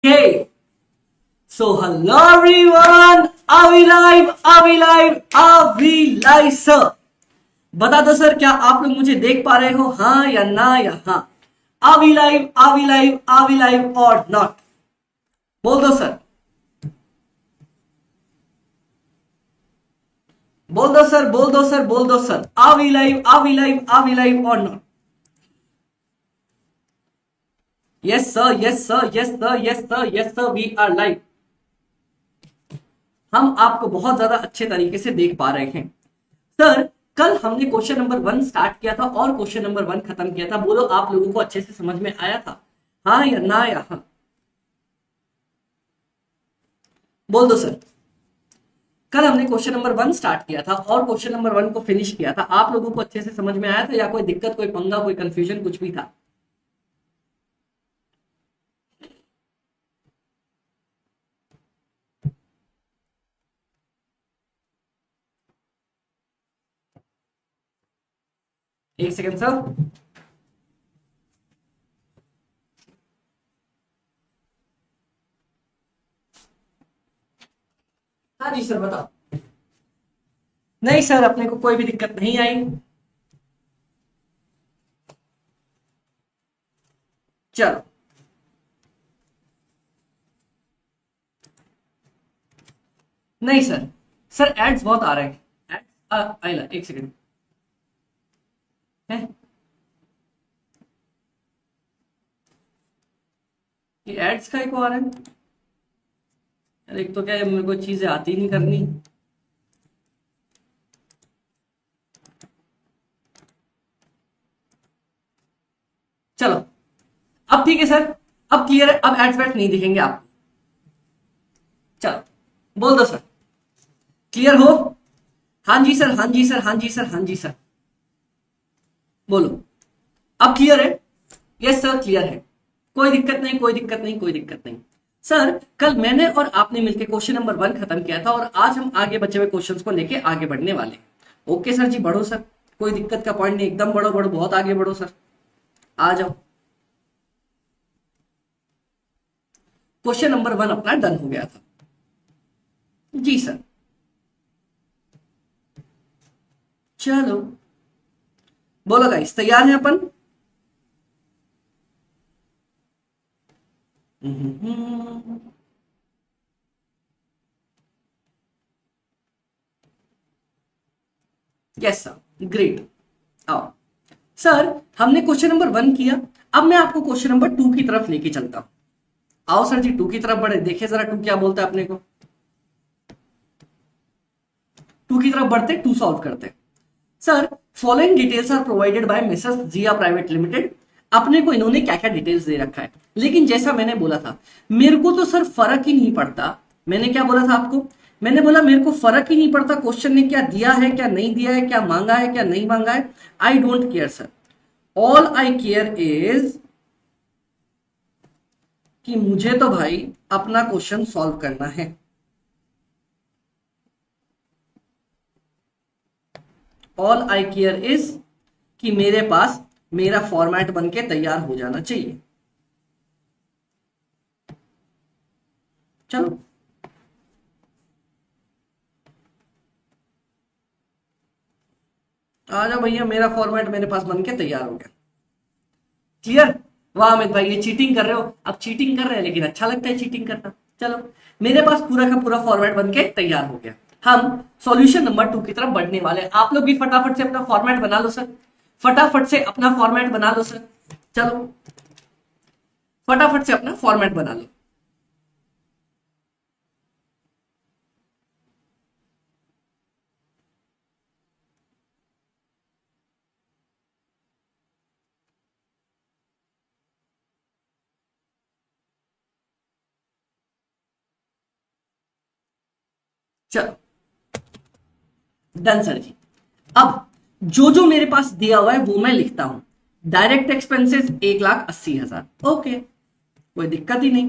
Okay, so hello everyone. Are we live? Are we live? Are we live, sir? बता दो sir, क्या आप लोग मुझे देख पा रहे हो? हाँ या ना या हाँ? Are we live? Are we live? Are we live or not? बोल दो सर. बोल दो सर. बोल दो सर. बोल दो sir. Are we live? Are we live? Are we live or not? Yes sir. Yes sir. Yes sir. Yes sir. Yes sir. We are live. हम आपको बहुत ज्यादा अच्छे तरीके से देख पा रहे हैं. सर, कल हमने क्वेश्चन नंबर 1 स्टार्ट किया था और क्वेश्चन नंबर 1 खत्म किया था. बोलो, आप लोगों को अच्छे से समझ में आया था? हाँ या ना या हाँ? बोल दो सर. कल हमने क्वेश्चन नंबर 1 स्टार्ट किया था और क्वेश्चन नंबर 1 को फिनिश किया था. आप लोगों को अच्छे से समझ में आया था या कोई दिक्कत, कोई पंगा, कोई कंफ्यूजन, कुछ भी था? एक सेकेंड सर. हाँ जी सर, बताओ. नहीं सर, अपने को कोई भी दिक्कत नहीं आई. चलो. नहीं सर. सर एड्स बहुत आ रहे हैं. एड्स आइला, एक सेकेंड है. ये एड्स का को आ रहा है. यार, एक तो क्या है, मेरे को चीजें आती नहीं करनी. चलो, अब ठीक है सर. अब क्लियर है. अब एड्स वेड्स नहीं दिखेंगे आपको. चलो, बोल दो सर. क्लियर हो? हाँ जी सर. हाँ जी सर. हाँ जी सर. हाँ जी सर. बोलो, अब क्लियर है? यस सर, क्लियर है. कोई दिक्कत नहीं, कोई दिक्कत नहीं, कोई दिक्कत नहीं. सर, कल मैंने और आपने मिलकर क्वेश्चन नंबर 1 खत्म किया था और आज हम आगे बचे हुए क्वेश्चंस को लेके आगे बढ़ने वाले. ओके सर जी, बढ़ो सर. कोई दिक्कत का पॉइंट नहीं, एकदम बढ़ो बढ़ो, बहुत आगे बढ़ो सर. आ जाओ. क्वेश्चन नंबर 1 अपना डन हो गया था. जी सर. चलो, बोलो गाइस, तैयार हैं अपन? Yes sir, great. आओ सर, हमने क्वेश्चन नंबर 1 किया. अब मैं आपको क्वेश्चन नंबर 2 की तरफ लेके चलता हूं. आओ सर जी, 2 की तरफ बढ़े. देखे जरा 2 क्या बोलता है अपने को. 2 की तरफ बढ़ते, 2 सॉल्व करते. Sir, following details are provided by Mrs Jiya private limited. अपने को इन्होंने क्या क्या डिटेल्स दे रखा है, लेकिन जैसा मैंने बोला था, मेरे को तो सर फर्क ही नहीं पड़ता. मैंने क्या बोला था आपको? मैंने बोला मेरे को फर्क ही नहीं पड़ता क्वेश्चन ने क्या दिया है, क्या नहीं दिया है, क्या मांगा है, क्या नहीं मांगा है. I don't care sir. All I care is कि मुझे तो भाई अपना क्वेश्चन सॉल्व करना है. ऑल आई केयर इज कि मेरे पास मेरा फॉर्मेट बन के तैयार हो जाना चाहिए. चलो, आ जाओ भैया, मेरा फॉर्मेट मेरे पास बन के तैयार हो गया. क्लियर? वाह अमित भाई, ये चीटिंग कर रहे हो. अब चीटिंग कर रहे हैं लेकिन अच्छा लगता है चीटिंग करना. चलो, मेरे पास पूरा का पूरा फॉर्मेट बन के तैयार हो गया. हम सॉल्यूशन नंबर 2 की तरफ बढ़ने वाले हैं. आप लोग भी फटाफट से अपना फॉर्मेट बना लो सर. फटाफट से अपना फॉर्मेट बना लो सर. चलो, फटाफट से अपना फॉर्मेट बना लो. चलो, डन सर जी. अब जो जो मेरे पास दिया हुआ है वो मैं लिखता हूं. Direct expenses 1,80,000. ओके, कोई दिक्कत ही नहीं.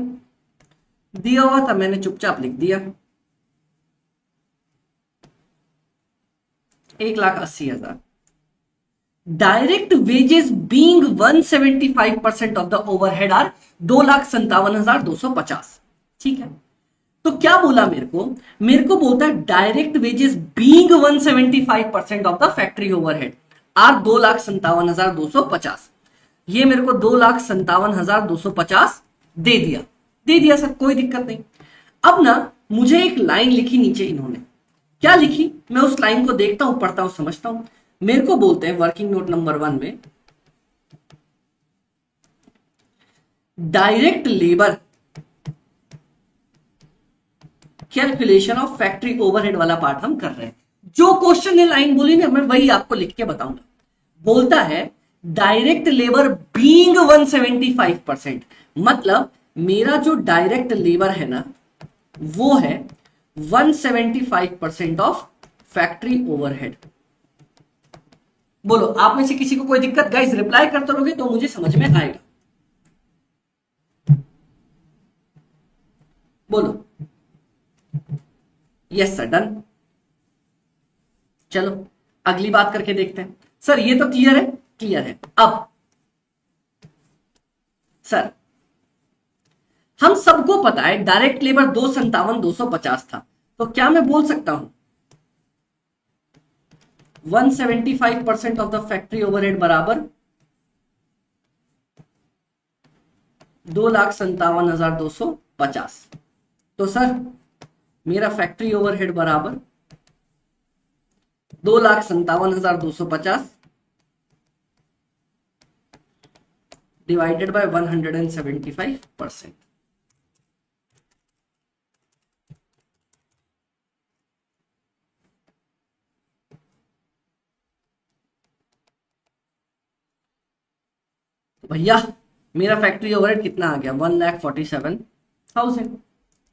दिया हुआ था, मैंने चुपचाप लिख दिया 1,80,000. Direct wages being 175% of the overhead are 2,57,250। ठीक है, तो क्या बोला मेरे को बोलता है direct wages being 175% of the factory overhead are 2,57,250। ये मेरे को 2,57,250 दे दिया सर, कोई दिक्कत नहीं। अब ना मुझे एक लाइन लिखी नीचे इन्होंने, क्या लिखी, मैं उस लाइन को देखता हूं, पढ़ता हूं, समझता हूं। मेरे को बोलते हैं वर्किंग नोट नंबर 1 में direct labour calculation of factory overhead वाला पार्ट हम कर रहे हैं। जो क्वेश्चन ने लाइन बोली ना, मैं वही आपको लिख के बताऊंगा। बोलता है डायरेक्ट लेबर बीइंग 175%, मतलब मेरा जो डायरेक्ट लेबर है ना वो है 175% ऑफ फैक्ट्री ओवरहेड। बोलो आप में से किसी को कोई दिक्कत? गाइस रिप्लाई करते रहोगे तो मुझे समझ में आएगा। बोलो यस सर, डन। चलो अगली बात करके देखते हैं। सर ये तो क्लियर है, क्लियर है। अब सर हम सबको पता है डायरेक्ट लेबर 257,250 था, तो क्या मैं बोल सकता हूं 175% ऑफ द फैक्ट्री ओवरहेड बराबर 2,57,250। तो सर मेरा फैक्ट्री ओवरहेड बराबर 2,57,250 डिवाइडेड बाय 175%। तो भैया मेरा फैक्ट्री ओवरहेड कितना आ गया? 1,47,000।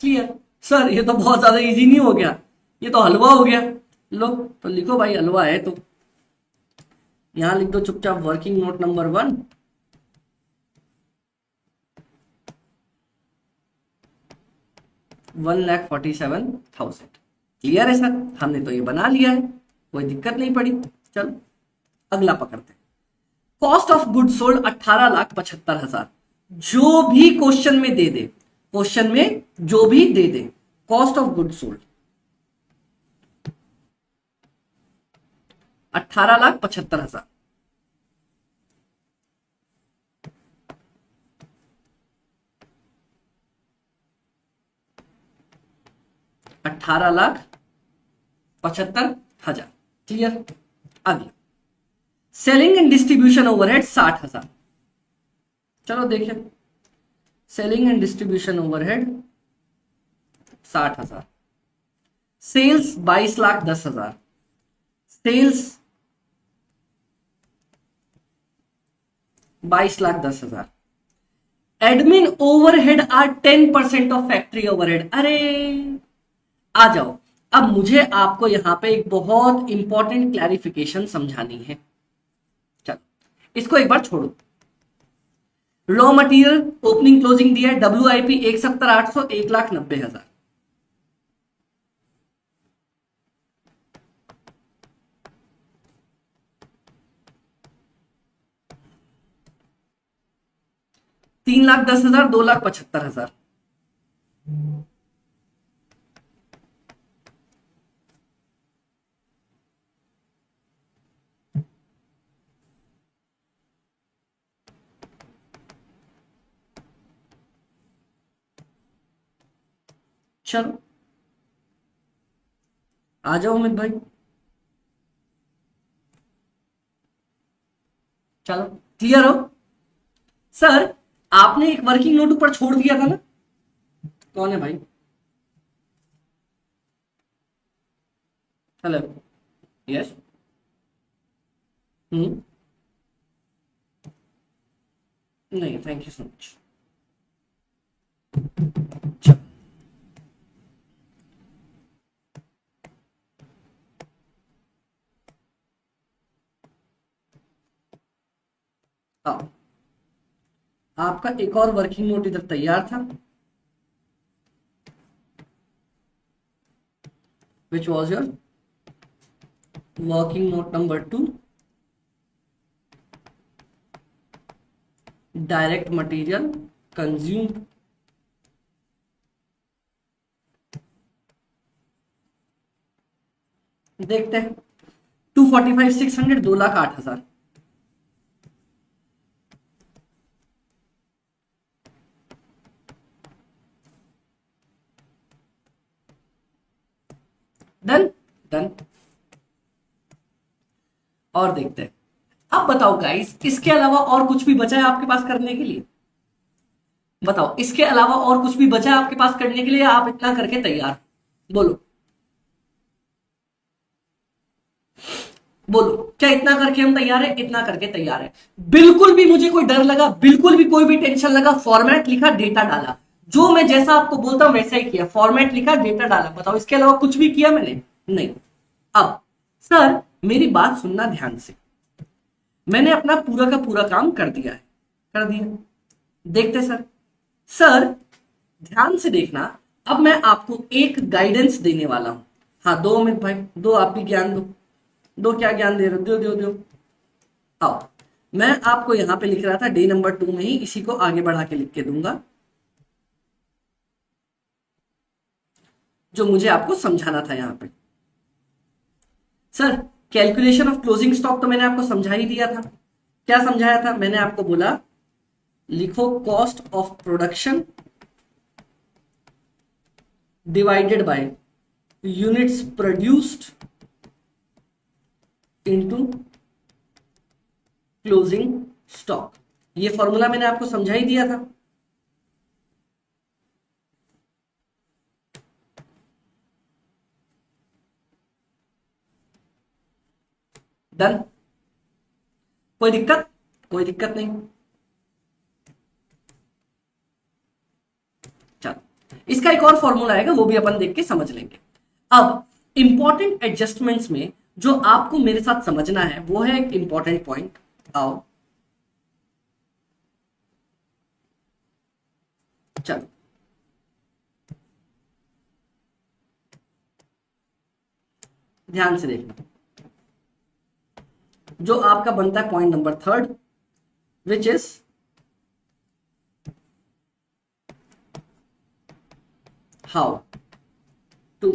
क्लियर। सर ये तो बहुत ज्यादा इजी नहीं हो गया, ये तो हलवा हो गया। लो तो लिखो भाई, हलवा है तो यहां लिख दो चुपचाप वर्किंग नोट नंबर 1 1,47,000। क्लियर है सर, हमने तो ये बना लिया है, कोई दिक्कत नहीं पड़ी। चलो अगला पकड़ते हैं। Cost of good sold 18,75,000। जो भी क्वेश्चन में दे दे, क्वेश्चन में जो भी दे दे, cost of good sold 18,75,000। 18,75,000। Clear. अगला सेलिंग एंड डिस्ट्रीब्यूशन ओवरहेड 60,000। चलो देखिए, सेलिंग एंड डिस्ट्रीब्यूशन ओवरहेड 60,000। सेल्स 22,10,000। Sales 22,10,000। Admin overhead are 10% of factory overhead. अरे आ जाओ, अब मुझे आपको यहां पे एक बहुत इंपॉर्टेंट क्लैरिफिकेशन समझानी है। चलो इसको एक बार छोड़ो। रॉ मटेरियल ओपनिंग क्लोजिंग दिया है, WIP 1,70,800, 1,90,000। $3,10,000, 2,75,000। चलो आ जाओ अमित भाई। चलो क्लियर हो? सर आपने एक वर्किंग नोट ऊपर छोड़ दिया था ना, कौन है भाई? Hello, yes. हम्म, नहीं थैंक यू सो मच। चलो आओ, आपका एक और वर्किंग नोट इधर तैयार था, which was your working note number 2। Direct material consume, देखते हैं 245 600 2,08,000। Done done. और देखते हैं, अब बताओ गाइस, इसके अलावा और कुछ भी बचा है आपके पास करने के लिए? बताओ, इसके अलावा और कुछ भी बचा है आपके पास करने के लिए, आप इतना करके तैयार? बोलो बोलो, क्या इतना करके हम तैयार है? इतना करके तैयार है। बिल्कुल भी मुझे कोई डर लगा, बिल्कुल भी कोई भी टेंशन लगा, फॉर्मेट लिखा, डेटा डाला, जो मैं जैसा आपको बोलता हूं वैसा ही किया, फॉर्मेट लिखा, डेटा डाला। बताओ, इसके अलावा कुछ भी किया मैंने? नहीं। अब सर मेरी बात सुनना ध्यान से, मैंने अपना पूरा का पूरा काम कर दिया है, कर दिया। देखते सर, सर ध्यान से देखना, अब मैं आपको एक गाइडेंस देने वाला हूं। हाँ दो अमित भाई, दो आप भी ज्ञान दो। दो क्या ज्ञान दे रहे हो? दो दो दो। आओ, मैं आपको यहां पे लिख रहा था डे नंबर 2 में ही, इसी को आगे बढ़ा के लिख के दूंगा, जो मुझे आपको समझाना था यहां पे। Sir calculation of closing stock तो मैंने आपको समझा ही दिया था। क्या समझाया था? मैंने आपको बोला लिखो cost of production divided by units produced into closing stock. ये फॉर्मूला मैंने आपको समझा ही दिया था। डन? कोई दिक्कत? कोई दिक्कत नहीं। चलो, इसका एक और फॉर्मूला आएगा, वो भी अपन देख के समझ लेंगे। अब इंपॉर्टेंट एडजस्टमेंट्स में जो आपको मेरे साथ समझना है वो है एक इंपॉर्टेंट पॉइंट। आओ चलो, ध्यान से देखना, जो आपका बनता है point number 3, which is how to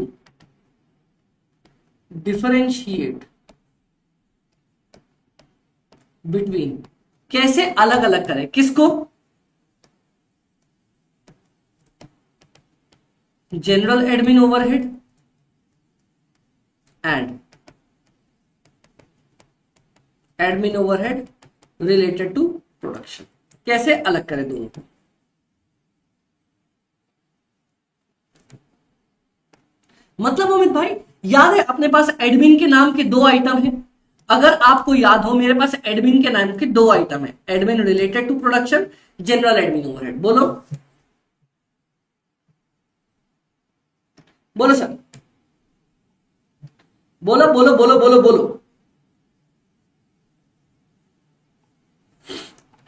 differentiate between, कैसे अलग अलग करें, किसको? General admin overhead and admin overhead related to production. कैसे अलग करें दोनों को? मतलब अमित भाई याद है अपने पास एडमिन के नाम के 2 आइटम हैं। अगर आपको याद हो, मेरे पास एडमिन के नाम के 2 आइटम है, admin related to production, general admin overhead. बोलो बोलो सर, बोलो बोलो बोलो बोलो बोलो।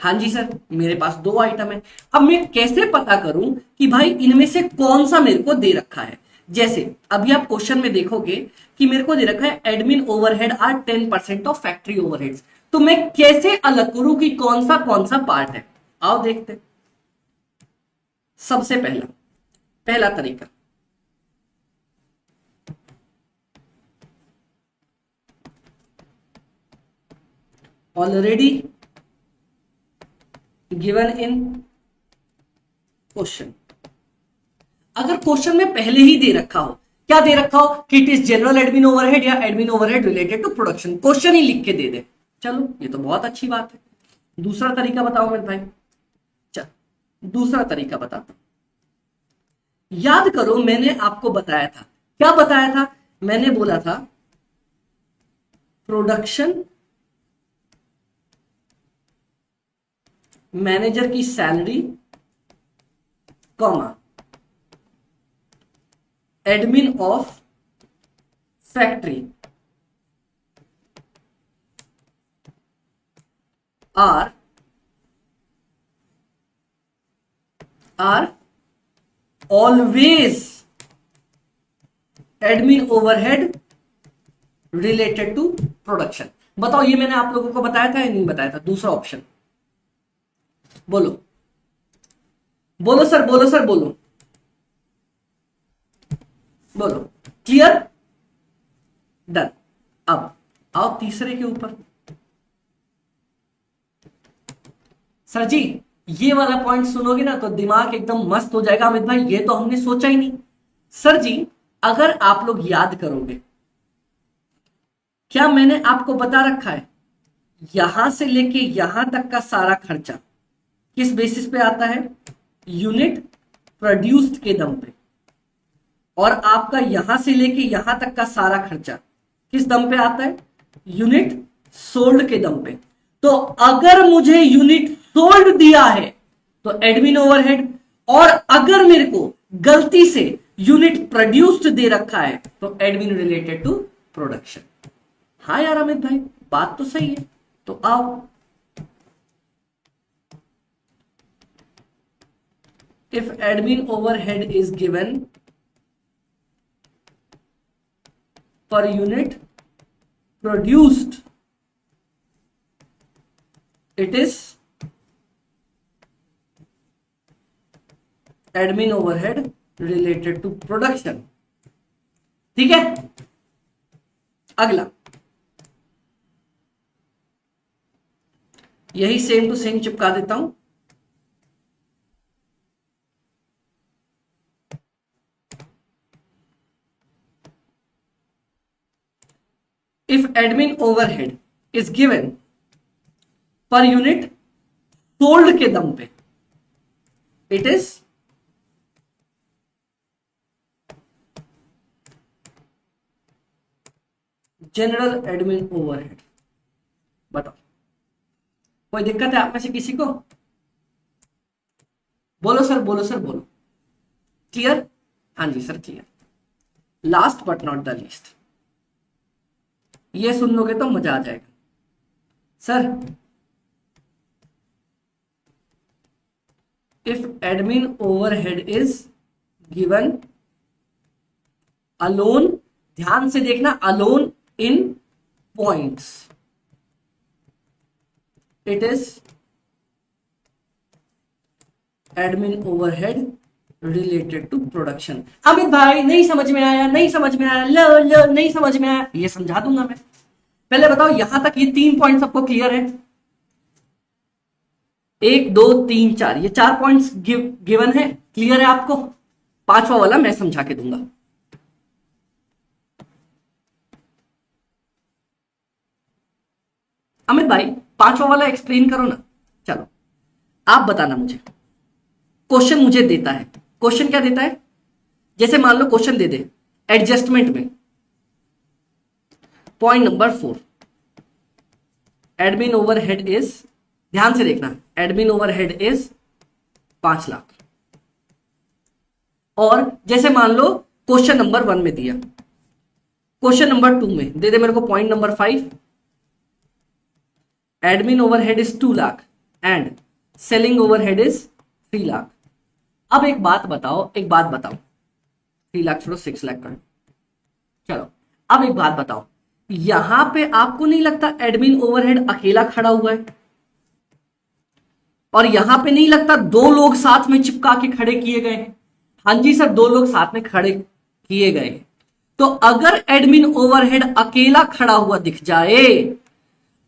हाँ जी सर, मेरे पास 2 आइटम है। अब मैं कैसे पता करूं कि भाई इनमें से कौन सा मेरे को दे रखा है? जैसे अभी आप क्वेश्चन में देखोगे कि मेरे को दे रखा है admin overhead are 10% of factory overheads. तो मैं कैसे अलग करूं कि कौन सा पार्ट है? आओ देखते हैं। सबसे पहला तरीका, ऑलरेडी गिवन इन क्वेश्चन। अगर क्वेश्चन में पहले ही दे रखा हो, क्या दे रखा हो कि it is general admin overhead या admin overhead related to production, question ही लिख के दे दे, चलो ये तो बहुत अच्छी बात है। दूसरा तरीका बताओ मेरे भाई। चल दूसरा तरीका बताता हूं। याद करो मैंने आपको बताया था, क्या बताया था? मैंने बोला था प्रोडक्शन मैनेजर की salary comma admin of factory are always admin overhead related to production. बताओ ये मैंने आप लोगों को बताया था या नहीं बताया था? दूसरा ऑप्शन, बोलो बोलो सर, बोलो सर, बोलो बोलो। क्लियर? डन। अब आओ तीसरे के ऊपर। सर जी ये वाला पॉइंट सुनोगे ना तो दिमाग एकदम मस्त हो जाएगा अमित भाई, ये तो हमने सोचा ही नहीं। सर जी अगर आप लोग याद करोगे, क्या मैंने आपको बता रखा है यहां से लेके यहां तक का सारा खर्चा किस बेसिस पे आता है? यूनिट प्रोड्यूस्ड के दम पे। और आपका यहां से लेके यहां तक का सारा खर्चा किस दम पे आता है? यूनिट सोल्ड के दम पे। तो अगर मुझे यूनिट सोल्ड दिया है तो एडमिन ओवरहेड, और अगर मेरे को गलती से यूनिट प्रोड्यूस्ड दे रखा है तो एडमिन रिलेटेड टू प्रोडक्शन। हाँ यार अमित भाई बात तो सही है। तो आओ, if admin overhead is given per unit produced, it is admin overhead related to production। ठीक है, अगला यही सेम टू सेम चिपका देता हूं। If admin overhead is given per unit sold के दम पे, it is general admin overhead. बताओ कोई दिक्कत है आप में से किसी को? बोलो सर, बोलो सर, बोलो। क्लियर? हाँ जी sir clear. Last but not the least, ये सुन लोगे तो मजा आ जाएगा। Sir if admin overhead is given alone, ध्यान से देखना, alone in points, it is admin overhead related to production. Amit भाई नहीं समझ में आया, नहीं समझ में आया, लो लो नहीं समझ में आया, ये समझा दूंगा मैं। पहले बताओ यहां तक ये 3 पॉइंट सबको क्लियर है? 1 2 3 4, ये 4 पॉइंट्स गिवन है, क्लियर है आपको? 5वां वाला मैं समझा के दूंगा। अमित भाई 5वां वाला एक्सप्लेन करो ना। चलो आप बताना मुझे। क्वेश्चन मुझे देता है, क्वेश्चन क्या देता है? जैसे मान लो क्वेश्चन दे दे एडजस्टमेंट में point number 4, admin overhead is, ध्यान से देखना, एडमिन ओवरहेड इज 5 लाख। और जैसे मान लो क्वेश्चन नंबर 1 में दिया, क्वेश्चन नंबर 2 में दे दे मेरे को point number 5, admin overhead is 2 lakh and selling overhead is 3 lakh. अब एक बात बताओ, एक बात बताओ, 3 लाख छोड़ो 6 लाख कर, चलो अब एक बात बताओ, यहां पे आपको नहीं लगता एडमिन ओवरहेड अकेला खड़ा हुआ है? और यहां पे नहीं लगता 2 लोग साथ में चिपका के खड़े किए गए? हाँ जी सर 2 लोग साथ में खड़े किए गए। तो अगर एडमिन ओवरहेड अकेला खड़ा हुआ दिख जाए,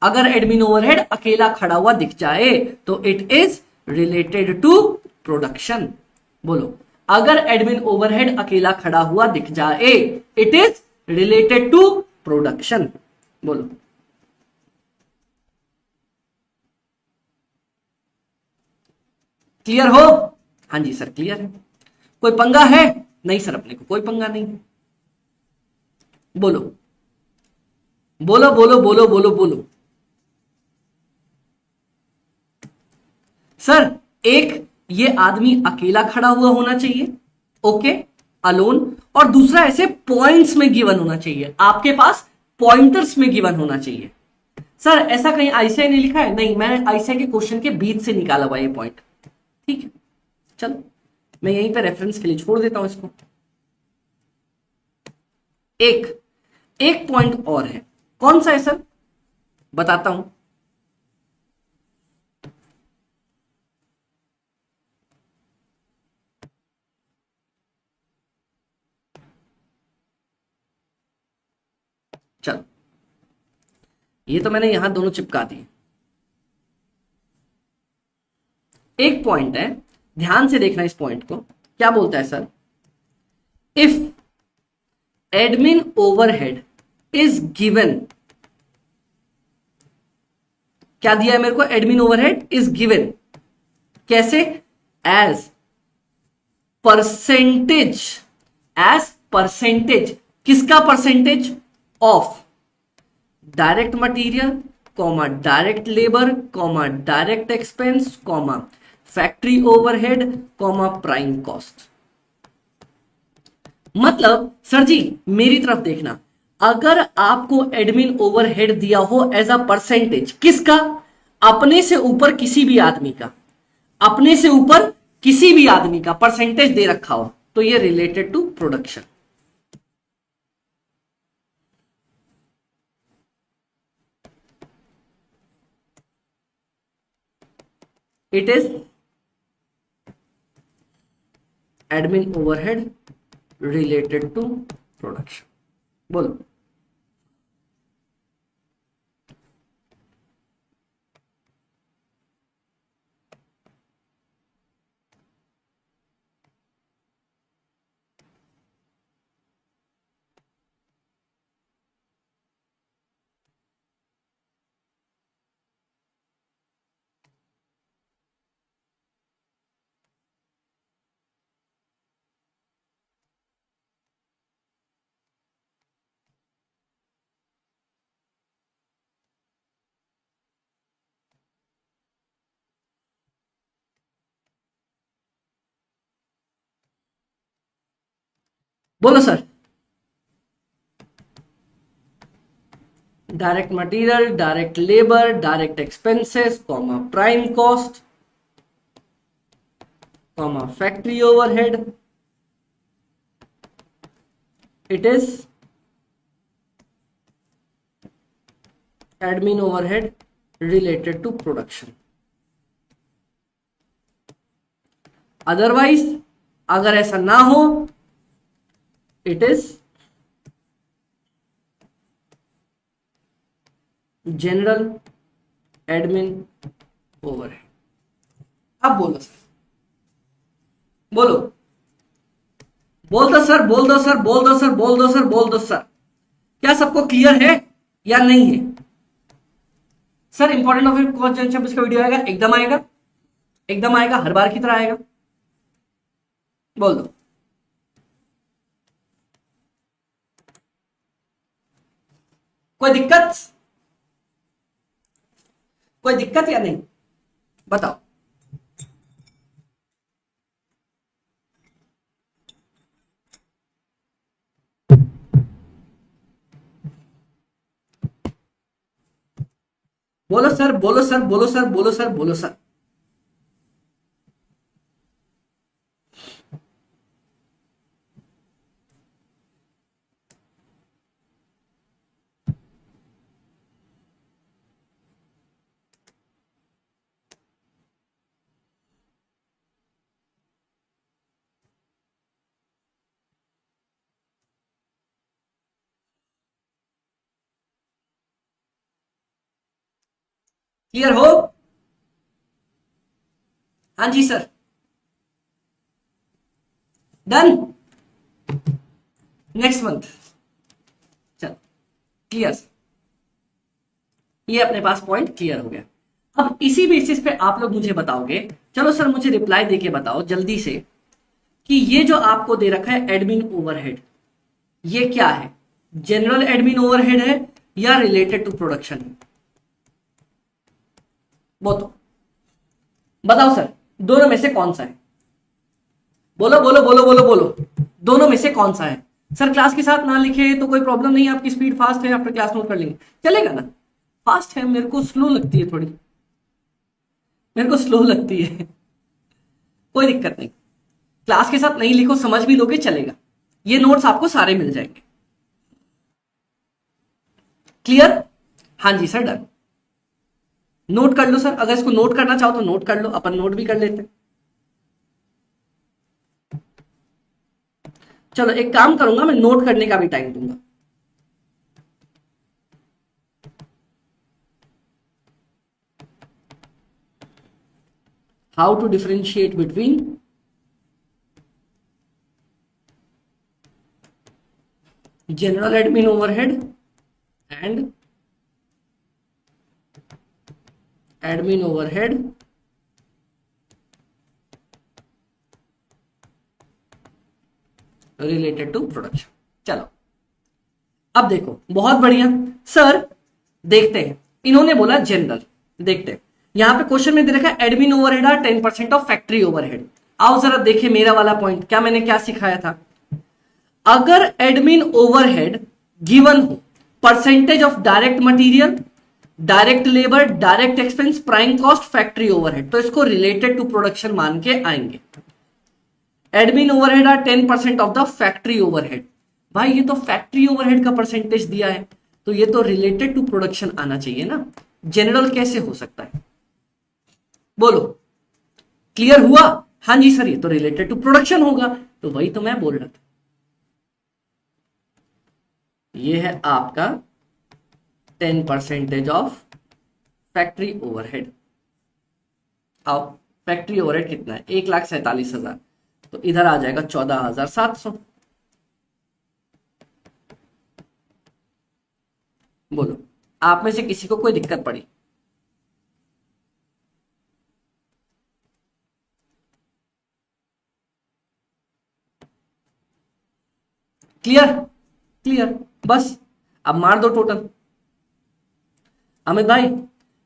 अगर एडमिन ओवरहेड अकेला खड़ा हुआ दिख जाए तो it is related to production. बोलो, अगर एडमिन ओवरहेड अकेला खड़ा हुआ दिख जाए it is related to production. बोलो, क्लियर हो? हाँ जी सर क्लियर है। कोई पंगा है? नहीं सर अपने को कोई पंगा नहीं। बोलो बोलो बोलो बोलो बोलो बोलो। सर एक ये आदमी अकेला खड़ा हुआ होना चाहिए, ओके, अलोन, और दूसरा ऐसे पॉइंट्स में गिवन होना चाहिए, आपके पास पॉइंटर्स में गिवन होना चाहिए। सर ऐसा कहीं आईसीआई ने लिखा है? नहीं, मैंने आईसीआई के क्वेश्चन के बीच से निकाला हुआ ये पॉइंट। ठीक है चलो मैं यहीं पे रेफरेंस के लिए छोड़ देता हूं इसको। एक पॉइंट और है, कौन सा है सर? बताता हूं। चलो, ये तो मैंने यहां दोनों चिपका दिए। एक पॉइंट है, ध्यान से देखना इस पॉइंट को। क्या बोलता है sir? If admin overhead is given, क्या दिया है मेरे को? Admin overhead is given. कैसे? As percentage. एज परसेंटेज, किसका percentage? Of direct material, comma direct labour, comma direct expense, comma factory overhead, comma prime cost. मतलब सर जी मेरी तरफ देखना, अगर आपको एडमिन ओवरहेड दिया हो एज अ परसेंटेज, किसका? अपने से ऊपर किसी भी आदमी का, अपने से ऊपर किसी भी आदमी का परसेंटेज दे रखा हो, तो ये related to production. It is admin overhead related to production. बोलो। बोलो sir. Direct material, direct labour, direct expenses, comma prime cost, comma factory overhead, it is admin overhead related to production. Otherwise अगर ऐसा ना हो, it is general admin overhead. अब बोलो sir, बोलो। बोल दो सर, बोल दो सर, बोल दो सर, बोल दो सर, बोल दो सर। क्या सबको क्लियर है या नहीं है? सर इंपॉर्टेंट ऑफ क्वेश्चन जब इसका वीडियो आएगा एकदम आएगा, एकदम आएगा, हर बार की तरह आएगा। बोल दो। कोई दिक्कत? कोई दिक्कत या नहीं? बताओ। बोलो सर, बोलो सर, बोलो सर, बोलो सर, बोलो सर। क्लियर हो? हाँ जी सर। डन। Next month. चलो क्लियर। ये अपने पास पॉइंट क्लियर हो गया। अब इसी बेसिस पे आप लोग मुझे बताओगे, चलो सर मुझे रिप्लाई देके बताओ जल्दी से कि ये जो आपको दे रखा है एडमिन ओवरहेड, ये क्या है? जनरल एडमिन ओवरहेड है या रिलेटेड टू प्रोडक्शन है? तो बताओ सर, दोनों में से कौन सा है? बोलो बोलो बोलो बोलो बोलो, दोनों में से कौन सा है? सर क्लास के साथ ना लिखे तो कोई प्रॉब्लम नहीं है, आपकी स्पीड फास्ट है, आफ्टर क्लास नोट कर लेंगे, चलेगा ना? फास्ट है, मेरे को स्लो लगती है थोड़ी, मेरे को स्लो लगती है। कोई दिक्कत नहीं, क्लास के साथ नहीं लिखो, समझ भी लोगे, चलेगा। ये नोट्स आपको सारे मिल जाएंगे। क्लियर? हाँ जी सर, डन। नोट कर लो सर, अगर इसको नोट करना चाहो तो नोट कर लो, अपन नोट भी कर लेते हैं। चलो एक काम करूंगा, मैं नोट करने का भी टाइम दूंगा। How to differentiate between general admin overhead and admin overhead related to production। चलो अब देखो, बहुत बढ़िया सर, देखते हैं। इन्होंने बोला जनरल, देखते हैं यहां पे क्वेश्चन में दे रखा है admin overhead are 10% of factory overhead. आओ जरा देखें मेरा वाला पॉइंट, क्या मैंने क्या सिखाया था। अगर एडमिन ओवरहेड गिवन हो, percentage of direct material, direct labour, direct expense, prime cost, factory overhead, तो इसको रिलेटेड टू प्रोडक्शन मान के आएंगे। Admin overhead are 10% of the factory overhead. भाई ये तो फैक्ट्री ओवरहेड का परसेंटेज दिया है, तो ये तो रिलेटेड टू प्रोडक्शन आना चाहिए ना, जनरल कैसे हो सकता है? बोलो, क्लियर हुआ? हाँ जी सर, ये तो रिलेटेड टू प्रोडक्शन होगा, तो वही तो मैं बोल रहा था। ये है आपका 10% ऑफ फैक्ट्री ओवरहेड। आओ, फैक्ट्री ओवरहेड कितना है? 1,47,000, तो इधर आ जाएगा 14,700। बोलो, आप में से किसी को कोई दिक्कत पड़ी? क्लियर? क्लियर, बस अब मार दो टोटल। अमित भाई,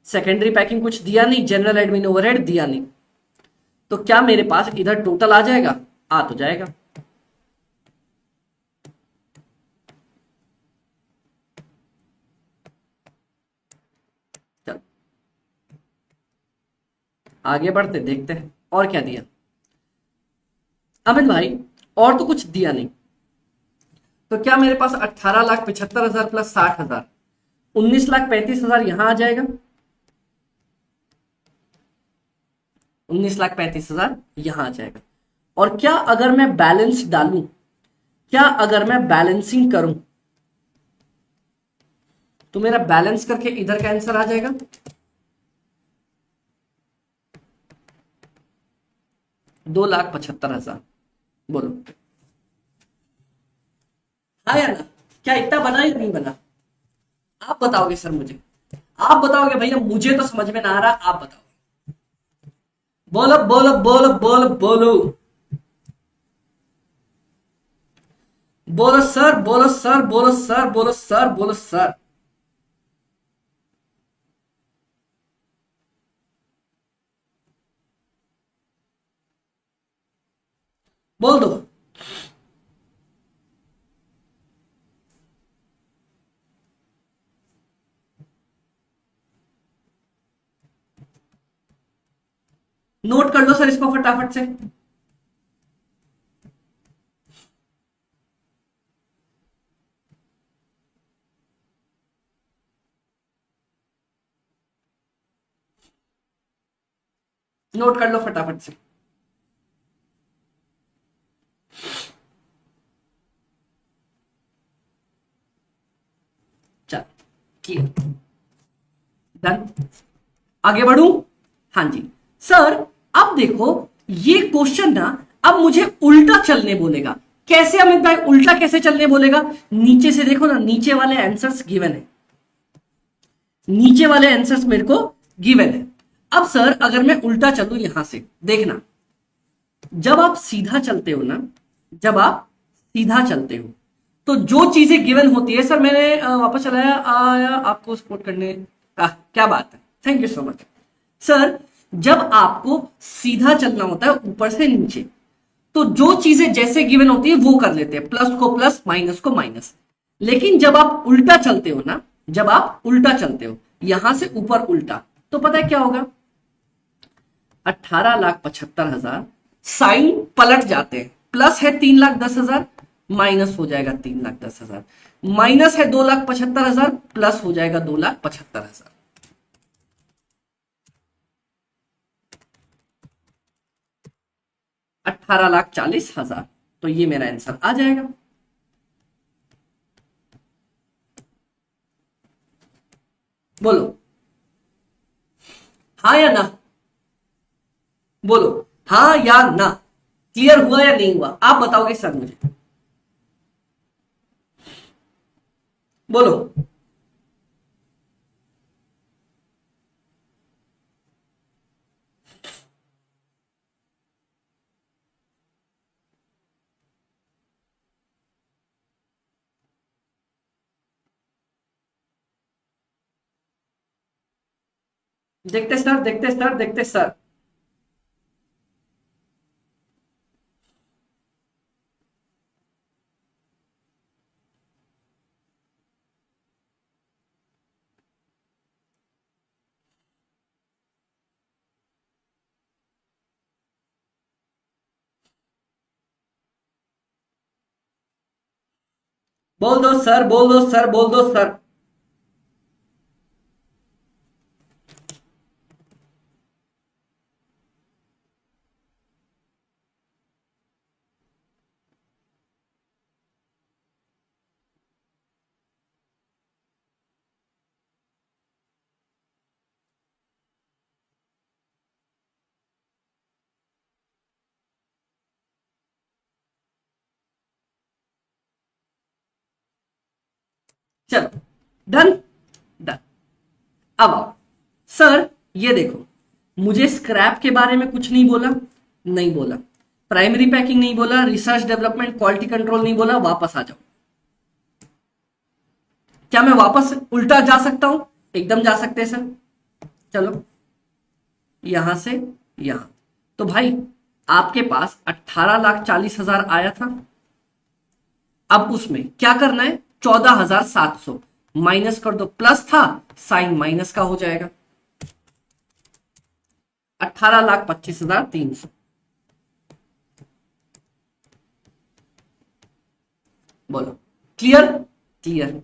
सेकेंडरी पैकिंग कुछ दिया नहीं, जनरल एडमिन ओवरहेड दिया नहीं, तो क्या मेरे पास इधर टोटल आ जाएगा? आ तो जाएगा। चल आगे बढ़ते, देखते हैं और क्या दिया। अमित भाई और तो कुछ दिया नहीं, तो क्या मेरे पास 18,75,000 प्लस 60,000, 19,35,000 यहां आ जाएगा। 19,35,000 यहां आ जाएगा। और क्या अगर मैं बैलेंस डालूं, क्या अगर मैं बैलेंसिंग करूं, तो मेरा बैलेंस करके इधर का आंसर आ जाएगा। $2,75,000। बोलो हाँ या ना? क्या इतना बना या नहीं बना? आप बताओगे सर मुझे, आप बताओगे भैया, मुझे तो समझ में ना आ रहा, आप बताओ। बोलो बोलो बोलो बोलो बोलो बोलो सर, बोलो सर, बोलो सर, बोलो सर, बोलो सर। बोल दो। नोट कर लो सर इसको फटाफट से। नोट कर लो फटाफट से। चल क्लियर, डन, आगे बढ़ू। हाँ जी सर, अब देखो ये क्वेश्चन ना अब मुझे उल्टा चलने बोलेगा। कैसे अमित भाई उल्टा कैसे चलने बोलेगा? नीचे से देखो ना, नीचे वाले आंसर्स गिवन है, नीचे वाले आंसर्स मेरे को गिवन है। अब सर अगर मैं उल्टा चलूं यहां से, देखना, जब आप सीधा चलते हो ना, जब आप सीधा चलते हो तो जो चीजें गिवन होती है, सर मैंने वापस चलाया आया आपको सपोर्ट करने, क्या बात है, thank you so much sir. जब आपको सीधा चलना होता है ऊपर से नीचे, तो जो चीजें जैसे गिवन होती है वो कर लेते हैं, प्लस को प्लस, माइनस को माइनस। लेकिन जब आप उल्टा चलते हो ना, जब आप उल्टा चलते हो यहां से ऊपर उल्टा, तो पता है क्या होगा? 18,75,000 साइन पलट जाते हैं, प्लस है 3,10,000, माइनस हो जाएगा 3,10,000, माइनस है 2,75,000, प्लस हो जाएगा 2,75,000। 18,40,000, तो ये मेरा आंसर आ जाएगा। बोलो हाँ या ना? बोलो हाँ या ना, क्लियर हुआ या नहीं हुआ, आप बताओगे सर मुझे, बोलो। देखते सर, देखते सर, देखते सर। बोल दो सर, बोल दो सर, बोल दो सर। चलो, डन, डन। अब आओ सर, ये देखो, मुझे स्क्रैप के बारे में कुछ नहीं बोला, नहीं बोला, प्राइमरी पैकिंग नहीं बोला, रिसर्च डेवलपमेंट क्वालिटी कंट्रोल नहीं बोला, वापस आ जाओ। क्या मैं वापस उल्टा जा सकता हूं? एकदम जा सकते हैं सर। चलो, यहां से यहां, तो भाई आपके पास 18,40,000 आया था। अब उसमें क्या करना है, 14,700 माइनस कर दो, प्लस था साइन माइनस का हो जाएगा, 18,25,300। बोलो क्लियर? क्लियर।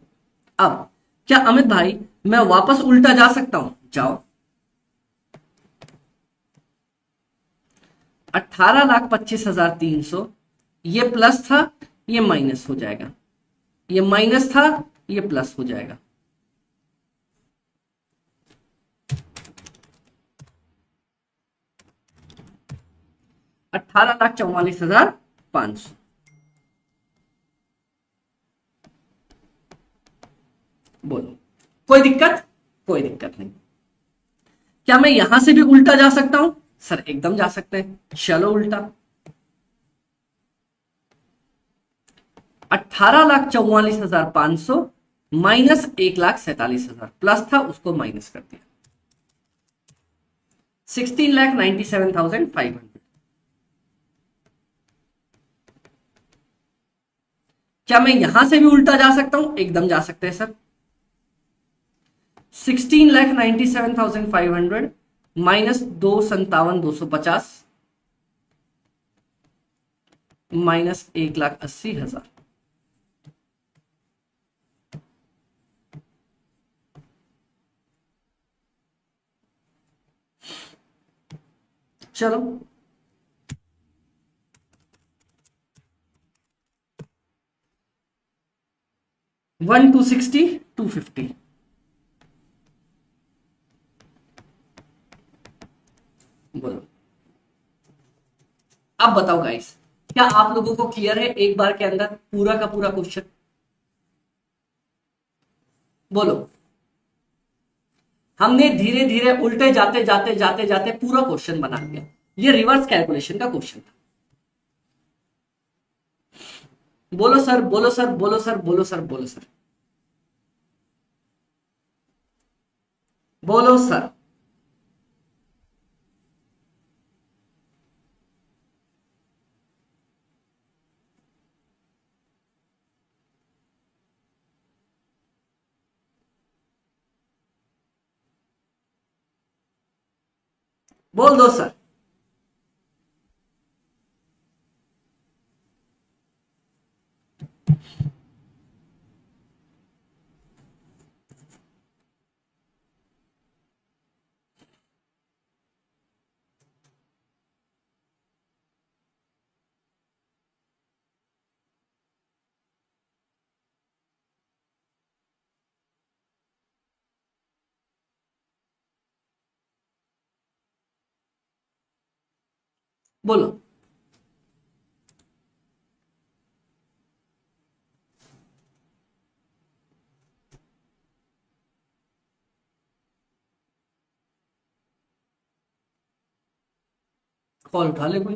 अब क्या अमित भाई मैं वापस उल्टा जा सकता हूं? जाओ, 18,25,300, ये प्लस था, ये माइनस हो जाएगा, ये माइनस था, ये प्लस हो जाएगा, 18,44,500। बोलो कोई दिक्कत? कोई दिक्कत नहीं। क्या मैं यहां से भी उल्टा जा सकता हूं? सर एकदम जा सकते हैं, चलो उल्टा। 18,44,500 माइनस 1,47,000, प्लस था उसको माइनस कर दिया, 16,97,500। क्या मैं यहां से भी उल्टा जा सकता हूं? एकदम जा सकते हैं सर। 16,97,500 minus 2,57,250 minus 1,80,000। चलो, 1 260 250। बोलो, अब बताओ गाइस, क्या आप लोगों को क्लियर है एक बार के अंदर पूरा का पूरा क्वेश्चन? बोलो। हमने धीरे धीरे उल्टे जाते जाते जाते जाते पूरा क्वेश्चन बना लिया, ये रिवर्स कैलकुलेशन का क्वेश्चन था। बोलो सर, बोलो सर, बोलो सर, बोलो सर, बोलो सर, बोलो सर। बोल दो सर। बोलो। कॉल उठा ले कोई।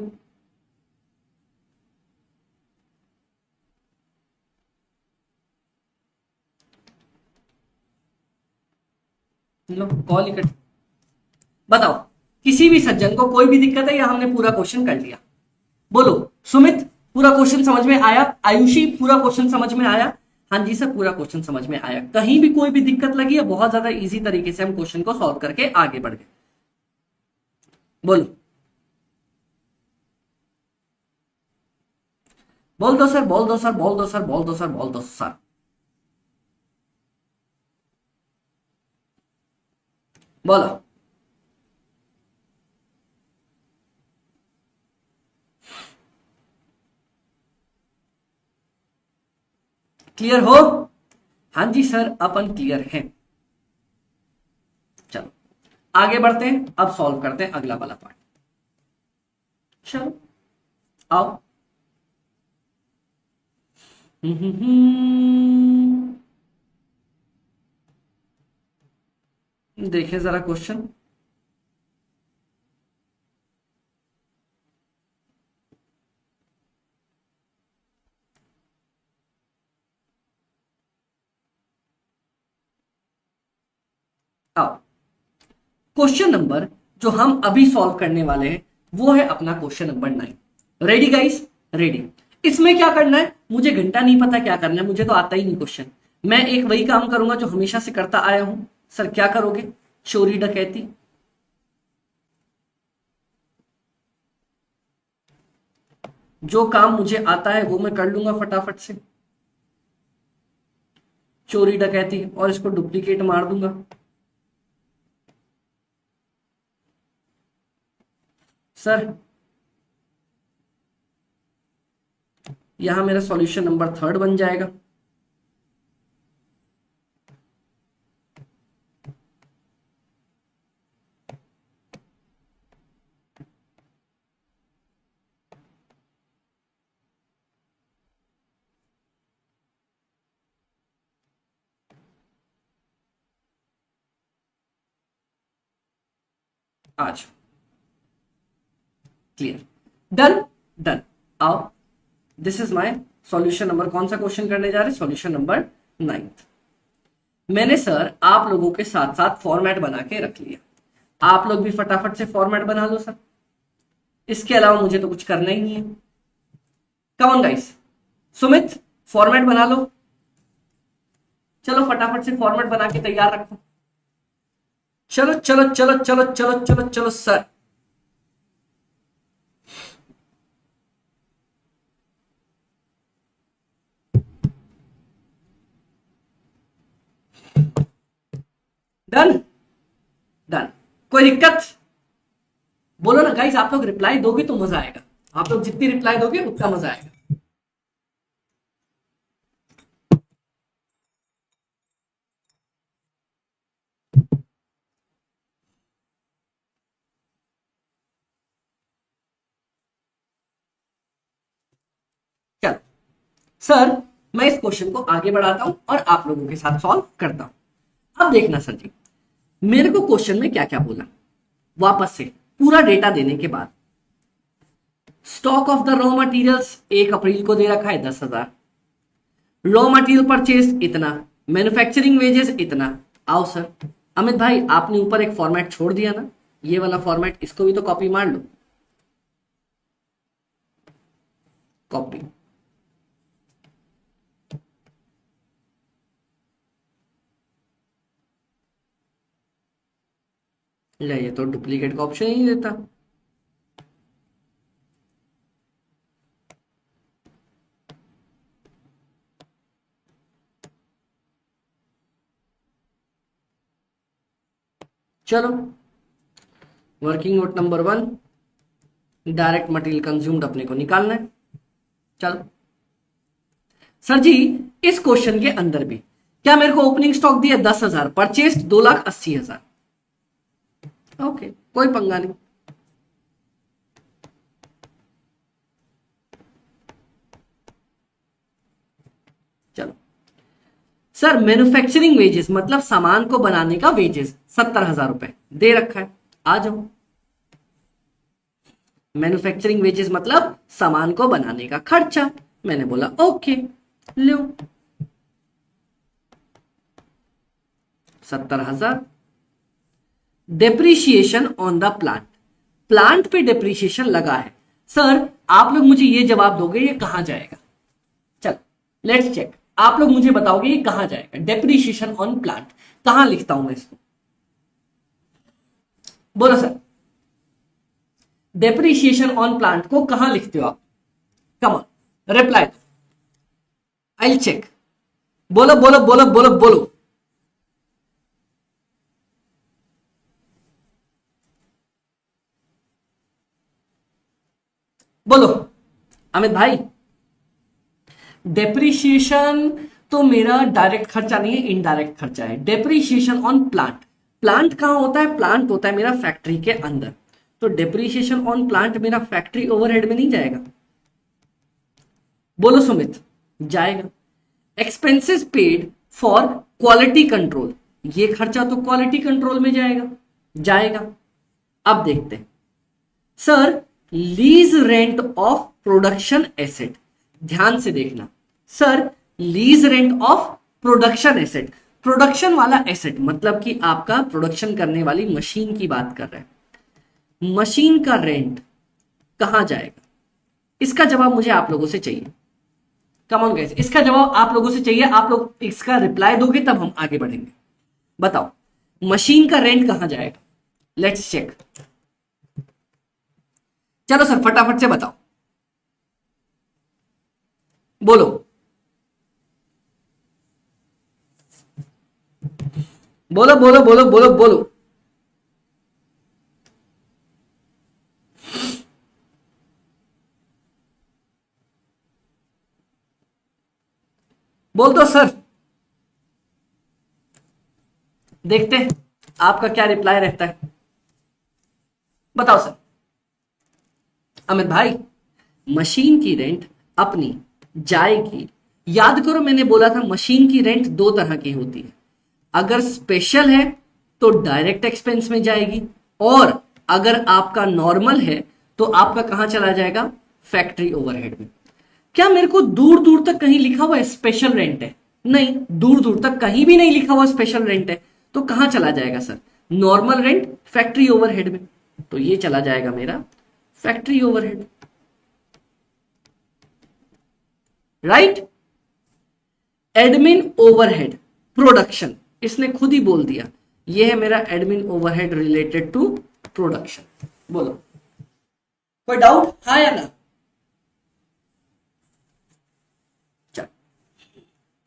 लो कॉल ही कट। बताओ, किसी भी सज्जन को कोई भी दिक्कत है या हमने पूरा क्वेश्चन कर लिया? बोलो। सुमित, पूरा क्वेश्चन समझ में आया? आयुषी, पूरा क्वेश्चन समझ में आया? हाँ जी सर, पूरा क्वेश्चन समझ में आया। कहीं भी कोई भी दिक्कत लगी है? बहुत ज्यादा इजी तरीके से हम क्वेश्चन को सॉल्व करके आगे बढ़ गए। बोलो। बोल दो सर, बोल दो सर, बोल दो सर, बोल दो सर, बोल दो सर। बोलो। क्लियर हो? हाँ जी सर, अपन क्लियर हैं। चलो आगे बढ़ते हैं, अब सॉल्व करते हैं अगला वाला पार्ट। चलो आओ। देखिए जरा क्वेश्चन। आओ, क्वेश्चन नंबर जो हम अभी सॉल्व करने वाले हैं वो है अपना question number 9। Ready guys? Ready. इसमें क्या करना है मुझे घंटा नहीं पता क्या करना है, मुझे तो आता ही नहीं क्वेश्चन। मैं एक वही काम करूंगा जो हमेशा से करता आया हूं। सर क्या करोगे? चोरी डकैती। जो काम मुझे आता है वो मैं कर लूंगा फटाफट से, चोरी डकैती, और इसको डुप्लीकेट मार दूंगा। सर यहां मेरा सॉल्यूशन नंबर 3 बन जाएगा। आज क्लियर? डन। डन। आओ, this is my solution number. कौन सा क्वेश्चन करने जा रहे हैं? Solution number 9। मैंने सर आप लोगों के साथ साथ फॉर्मेट बना के रख लिया। आप लोग भी फटाफट से फॉर्मेट बना लो सर, इसके अलावा मुझे तो कुछ करना ही नहीं है। Come on guys. Sumit, format बना लो। चलो फटाफट से फॉर्मेट बना के तैयार रखो। चलो चलो चलो चलो चलो चलो चलो सर। डन। डन। कोई दिक्कत? बोलो ना गाइस, आप लोग रिप्लाई दोगे तो मजा आएगा। आप लोग जितनी रिप्लाई दोगे उतना मजा आएगा। चलो सर, मैं इस क्वेश्चन को आगे बढ़ाता हूं और आप लोगों के साथ सॉल्व करता हूं। अब देखना सर जी, मेरे को क्वेश्चन में क्या क्या बोला। वापस से पूरा डेटा देने के बाद, stock of the raw materials 1 अप्रैल को दे रखा है 10,000, रॉ मटेरियल परचेज इतना, मैन्युफैक्चरिंग वेजेस इतना। आओ सर, अमित भाई आपने ऊपर एक फॉर्मेट छोड़ दिया ना, ये वाला फॉर्मेट, इसको भी तो कॉपी मार लो। कॉपी। ले, ये तो डुप्लीकेट का ऑप्शन ही नहीं देता। चलो, working note number 1, direct material consumed अपने को निकालना है। चलो सर जी, इस क्वेश्चन के अंदर भी क्या मेरे को ओपनिंग स्टॉक दिया 10,000, परचेज 2,80,000। ओके, कोई पंगा नहीं। चलो सर, मैन्युफैक्चरिंग वेजेस मतलब सामान को बनाने का वेजेस 70,000 रुपए दे रखा है, आ जाओ। मैन्युफैक्चरिंग वेजेस मतलब सामान को बनाने का खर्चा। मैंने बोला okay, low 70,000। Depreciation on the plant, plant पे डेप्रीशिएशन लगा है। सर आप लोग मुझे ये जवाब दोगे ये कहां जाएगा? चल लेट्स चेक, आप लोग मुझे बताओगे ये कहां जाएगा? डेप्रीशिएशन ऑन प्लांट कहां लिखता हूं मैं इसको? बोलो सर, डेप्रीशिएशन ऑन प्लांट को कहां लिखते हो आप? Come on, reply. I check, बोलो बोलो बोलो बोलो बोलो। बोलो अमित भाई। डेप्रीशिएशन तो मेरा डायरेक्ट खर्चा नहीं है, इनडायरेक्ट खर्चा है। डेप्रीशिएशन ऑन प्लांट, प्लांट कहां होता है? प्लांट होता है मेरा फैक्ट्री के अंदर। तो डेप्रीशिएशन ऑन प्लांट मेरा फैक्ट्री ओवरहेड में नहीं जाएगा? बोलो सुमित, जाएगा। Expenses paid for quality control, ये खर्चा तो क्वालिटी कंट्रोल में जाएगा, जाएगा। अब देखते हैं sir, lease rent of production asset, ध्यान से देखना sir, lease rent of production asset, production वाला एसेट मतलब कि आपका प्रोडक्शन करने वाली मशीन की बात कर रहे हैं। मशीन का रेंट कहां जाएगा? इसका जवाब मुझे आप लोगों से चाहिए। कम ऑन गाइस, इसका जवाब आप लोगों से चाहिए। आप लोग इसका रिप्लाई दोगे तब हम आगे बढ़ेंगे। बताओ मशीन का रेंट कहां जाएगा? Let's check. चलो सर फटाफट से बताओ, बोलो। बोलो बोलो बोलो बोलो बोलो। बोल दो सर, देखते हैं आपका क्या रिप्लाई रहता है। बताओ सर। अमित भाई, मशीन की रेंट अपनी जाएगी। याद करो मैंने बोला था मशीन की रेंट दो तरह की होती है। अगर स्पेशल है तो डायरेक्ट एक्सपेंस में जाएगी, और अगर आपका नॉर्मल है तो आपका कहां चला जाएगा? फैक्ट्री ओवरहेड में। क्या मेरे को दूर दूर तक कहीं लिखा हुआ है स्पेशल रेंट है? नहीं, दूर दूर तक कहीं भी नहीं लिखा हुआ स्पेशल रेंट है। तो कहां चला जाएगा sir? Normal rent factory overhead में। तो ये चला जाएगा मेरा factory overhead, right. Admin overhead production, इसने खुद ही बोल दिया ये है मेरा admin overhead related to production. बोलो कोई डाउट, हाँ या ना? चल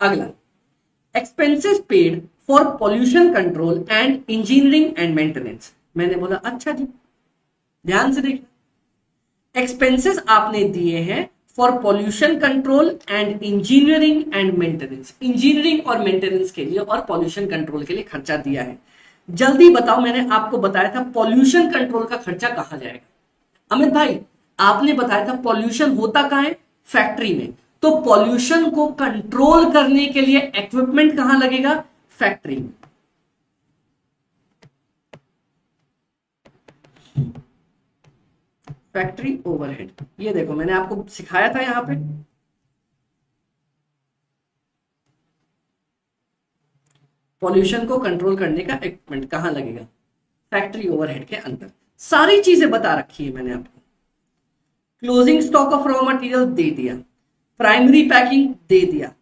अगला, expenses paid for pollution control and engineering and maintenance. मैंने बोला अच्छा जी, ध्यान से देखना, एक्सपेंसेस आपने दिए हैं for pollution control and engineering and maintenance, engineering और मेंटेनेंस के लिए और पॉल्यूशन कंट्रोल के लिए खर्चा दिया है। जल्दी बताओ, मैंने आपको बताया था पॉल्यूशन कंट्रोल का खर्चा कहां जाएगा? अमित भाई आपने बताया था पॉल्यूशन होता कहां है? फैक्ट्री में। तो पॉल्यूशन को कंट्रोल करने के लिए इक्विपमेंट कहां लगेगा? फैक्ट्री में। फैक्ट्री ओवरहेड, ये देखो मैंने आपको सिखाया था यहां पे। पॉल्यूशन को कंट्रोल करने का इक्विपमेंट कहां लगेगा? फैक्ट्री ओवरहेड के अंदर। सारी चीजें बता रखी है मैंने आपको। Closing stock of raw material दे दिया, प्राइमरी पैकिंग दे दिया,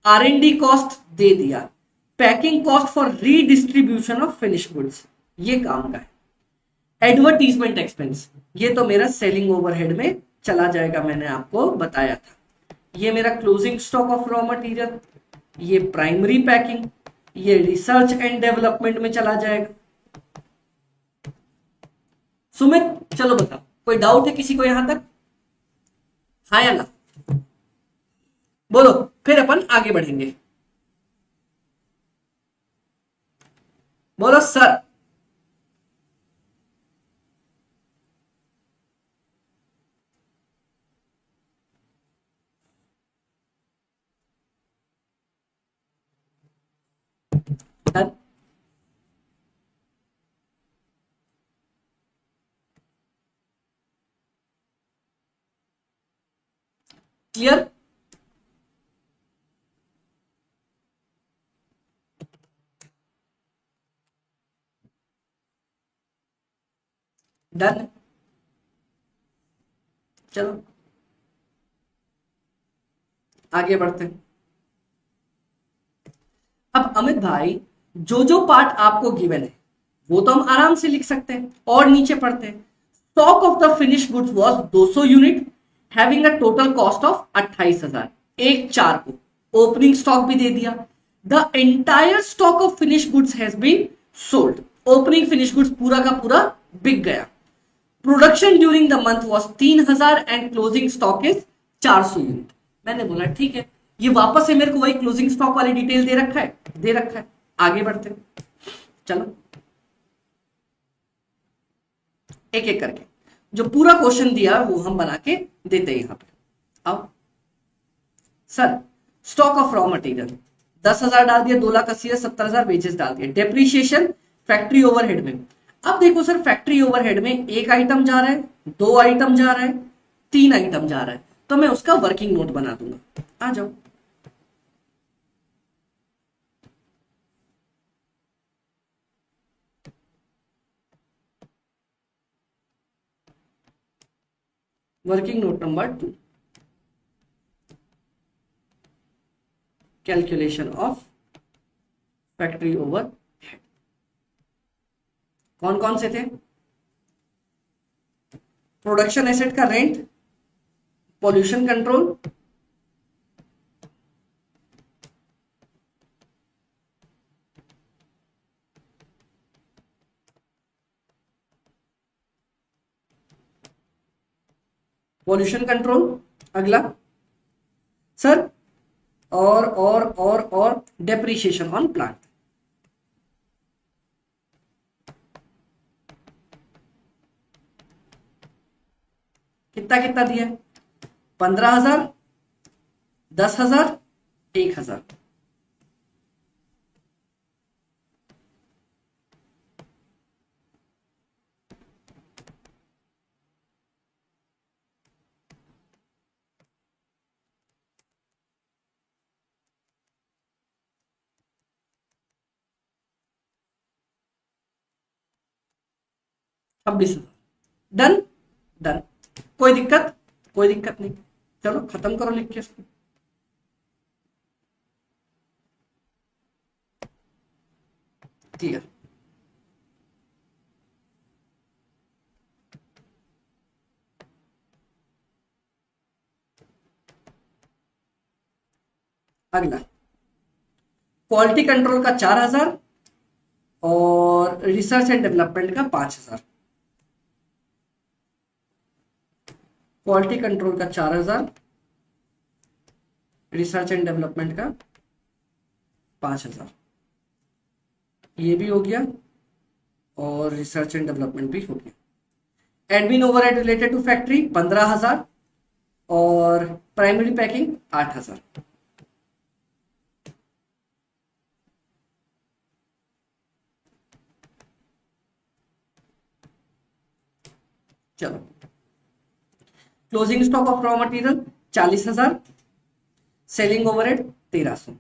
R&D कॉस्ट दे दिया, packing cost for redistribution of finish goods, ये काम का है। एडवर्टीजमेंट एक्सपेंस, ये तो मेरा सेलिंग ओवरहेड में चला जाएगा, मैंने आपको बताया था। ये मेरा closing stock of raw material, ये प्राइमरी पैकिंग, ये रिसर्च एंड डेवलपमेंट में चला जाएगा। सुमित चलो बताओ, कोई डाउट है किसी को यहां तक, हाँ या ना? बोलो, फिर अपन आगे बढ़ेंगे। बोलो सर। डन। क्लियर? डन। चलो आगे बढ़ते हैं। अब अमित भाई, जो जो पार्ट आपको गिवन है वो तो हम आराम से लिख सकते हैं और नीचे पढ़ते हैं। Stock of the finish goods was 200 unit having a total cost of 28,000। एक चार को ओपनिंग स्टॉक भी दे दिया। The entire stock of finish goods has been sold. Opening finish goods पूरा का पूरा बिक गया। Production during the month was 3,000 and closing stock is 400 unit. मैंने बोला ठीक है, ये वापस से मेरे को वही क्लोजिंग स्टॉक वाली डिटेल दे रखा है, दे रखा है। आगे बढ़ते हैं, चलो एक एक करके जो पूरा क्वेश्चन दिया वो हम बना के देते हैं यहां पे। आओ sir, stock of raw material 10,000 डाल दिया, 2,80,70,000 वेजेस डाल दिए। डेप्रीशिएशन फैक्ट्री ओवरहेड में, अब देखो सर फैक्ट्री ओवरहेड में एक आइटम जा रहा है, दो आइटम जा रहा है, तीन आइटम जा रहा है, तो मैं उसका वर्किंग नोट बना दूंगा। आ जाओ, working note number 2, calculation of factory overhead. कौन कौन से थे? प्रोडक्शन एसेट का rent, pollution control, pollution control. अगला सर, और डेप्रीशिएशन ऑन प्लांट। कितना कितना दिया है? 15,000, 10,000, 1,000। छब्बीस। डन। डन। कोई दिक्कत? कोई दिक्कत नहीं। चलो खत्म करो लिख के इसको। क्लियर? अगला क्वालिटी कंट्रोल का 4,000 और रिसर्च एंड डेवलपमेंट का 5,000। क्वालिटी कंट्रोल का 4,000, रिसर्च एंड डेवलपमेंट का 5,000। ये भी हो गया और रिसर्च एंड डेवलपमेंट भी हो गया। Admin overhead related to factory 15,000 और प्राइमरी पैकिंग 8,000। चलो, closing stock of raw material 40,000, selling overhead 1,300।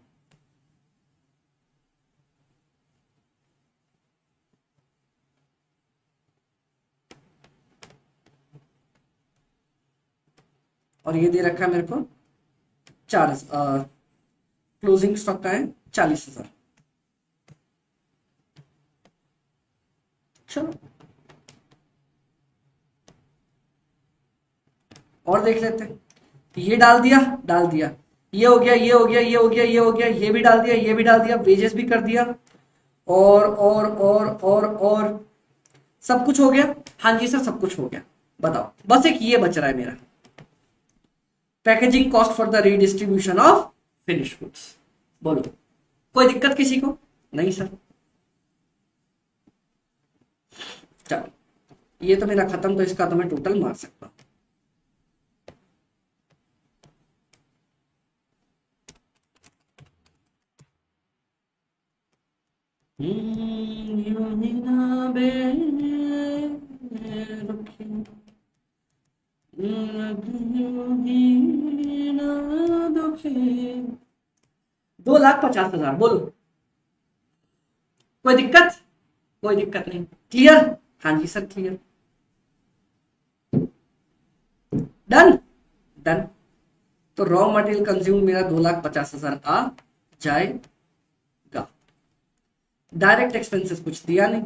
और ये दे रखा है मेरे को 4, क्लोजिंग स्टॉक का है 40,000। चलो और देख लेते हैं। ये डाल दिया, डाल दिया, ये हो गया, ये हो गया, ये हो गया, ये हो गया, ये भी डाल दिया, ये भी डाल दिया, वेजेस भी कर दिया, और सब कुछ हो गया। हाँ जी सर, सब कुछ हो गया। बताओ, बस एक ये बच रहा है मेरा, packaging cost for the redistribution of finish goods. बोलो, कोई दिक्कत किसी को? नहीं सर। चलो ये तो मेरा खत्म, तो इसका तो मैं टोटल मार सकता हूं। यूं ही ना बेरुखी, यूं ही ना दुखी। 2,50,000 बोलो। कोई दिक्कत? कोई दिक्कत नहीं, क्लियर? हाँ जी सर क्लियर। डन। डन। तो रॉ मटेरियल कंज्यूम मेरा 2,50,000 आ जाएगा। डायरेक्ट एक्सपेंसेस कुछ दिया नहीं।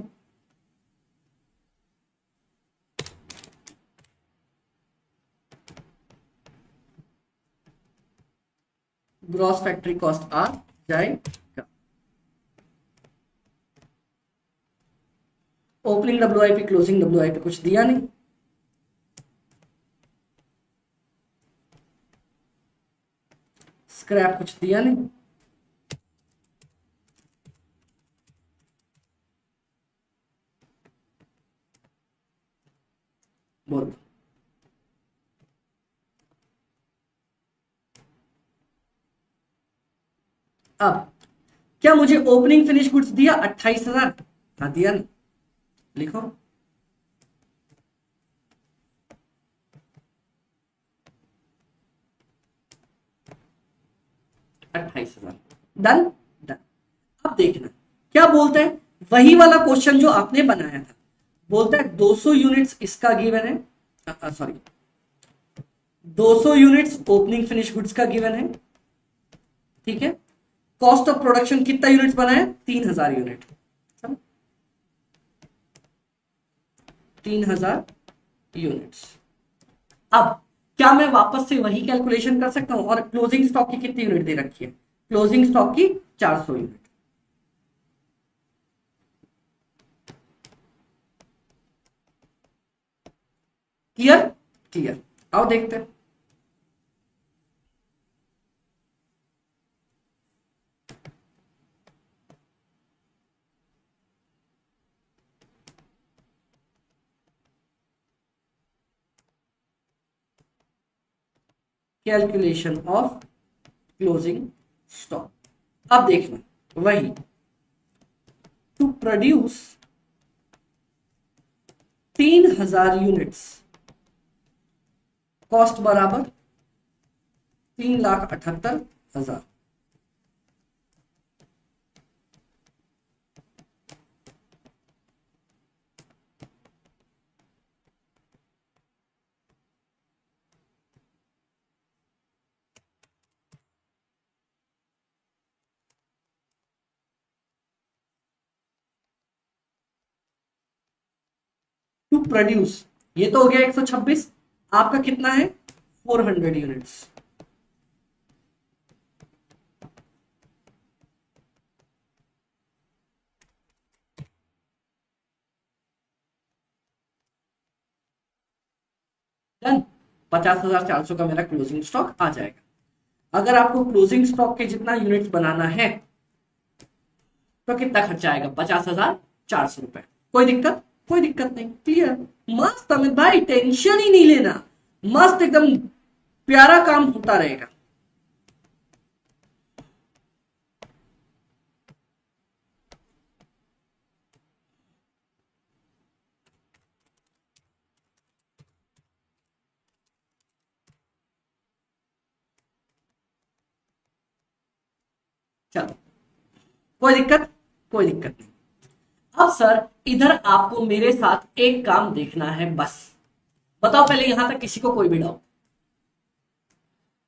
ग्रॉस फैक्ट्री कॉस्ट आ जाएगा। ओपनिंग डब्ल्यूआईपी क्लोजिंग डब्ल्यूआईपी कुछ दिया नहीं। स्क्रैप कुछ दिया नहीं। बोलो। अब क्या मुझे ओपनिंग फिनिश गुड्स दिया 28,000? हाँ दिया नहीं, लिखो। $28,000। डन। डन। अब देखना क्या बोलता है, वही वाला क्वेश्चन जो आपने बनाया था। बोलता है 200 यूनिट्स इसका गिवन है, sorry 200 units opening finish goods का गिवन है। ठीक है, कॉस्ट ऑफ प्रोडक्शन कितना यूनिट्स बनाया? 3,000 यूनिट। 3,000 यूनिट्स। अब क्या मैं वापस से वही कैलकुलेशन कर सकता हूं? और क्लोजिंग स्टॉक की कितनी यूनिट दे रखी है? क्लोजिंग स्टॉक की 400 यूनिट। क्लियर? क्लियर। आओ देखते हैं। Calculation of closing stock. अब देखना वही, टू प्रोड्यूस 3,000 यूनिट्स, कॉस्ट बराबर 3,78,000। टू प्रोड्यूस, ये तो हो गया 126। आपका कितना है? 400 यूनिट्स। डन। 50,400 का मेरा क्लोजिंग स्टॉक आ जाएगा। अगर आपको क्लोजिंग स्टॉक के जितना यूनिट्स बनाना है तो कितना खर्चा आएगा? 50,400 रुपए। कोई दिक्कत? कोई दिक्कत नहीं, क्लियर। मस्त अमित भाई, टेंशन ही नहीं लेना, मस्त एकदम प्यारा काम होता रहेगा। चलो, कोई दिक्कत? कोई दिक्कत नहीं। अब सर इधर आपको मेरे साथ एक काम देखना है बस। बताओ पहले यहां तक किसी को कोई भी डाउट?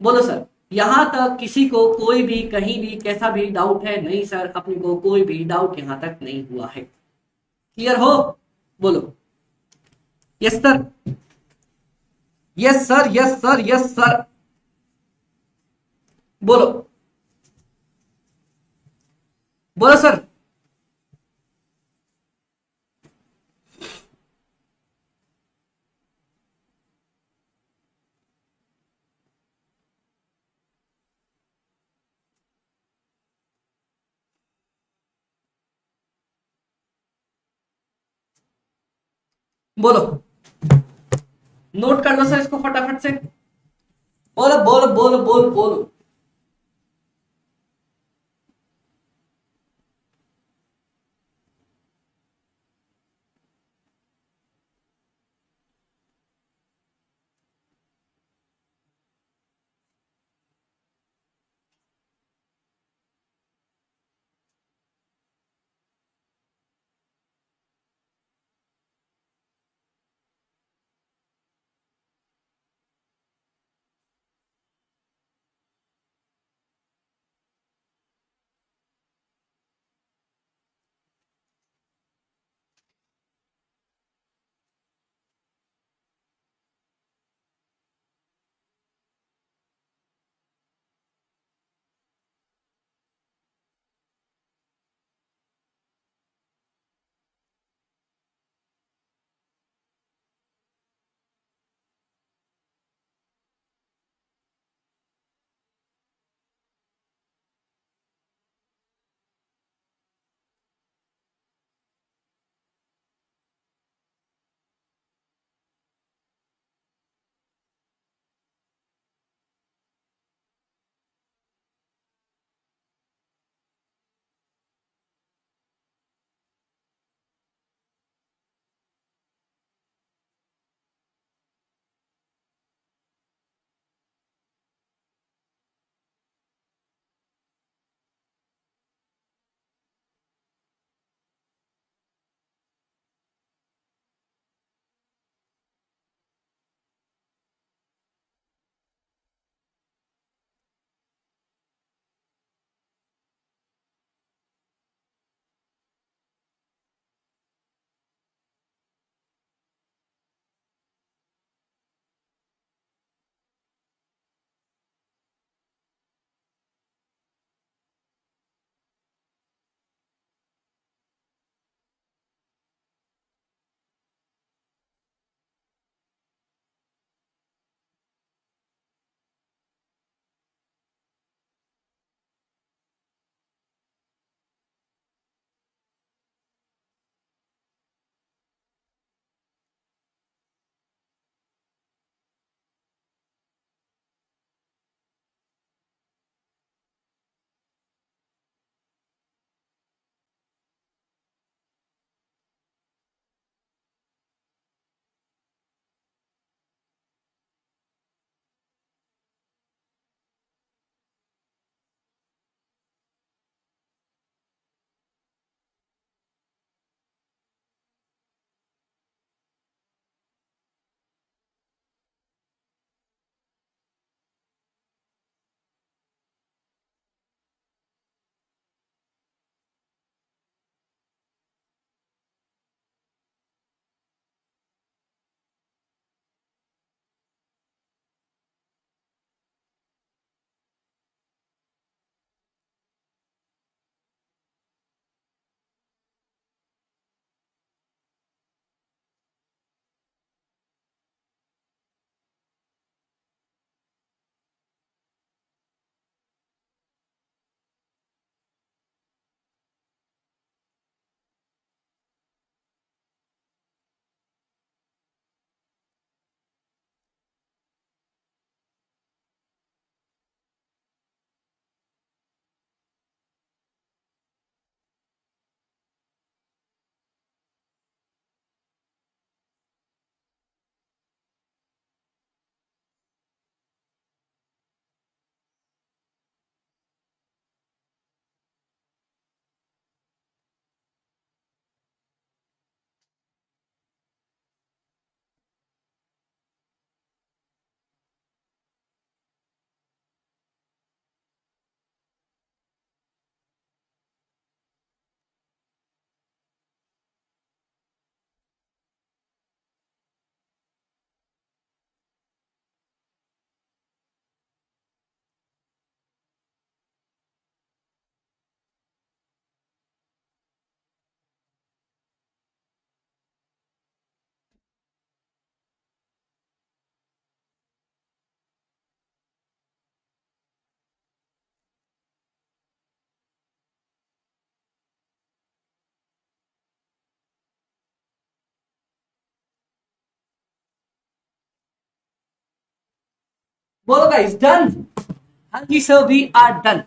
बोलो सर, यहां तक किसी को कोई भी कहीं भी कैसा भी डाउट है? नहीं सर, अपने को कोई भी डाउट यहां तक नहीं हुआ है। क्लियर हो? बोलो। Yes sir, yes sir, yes sir, yes sir. बोलो। बोलो सर। बोलो। नोट कर लो सर इसको फटाफट से। बोलो बोलो बोलो बोलो बोलो। बोलो गाइस, डन। हाँ जी सर, वी आर डन।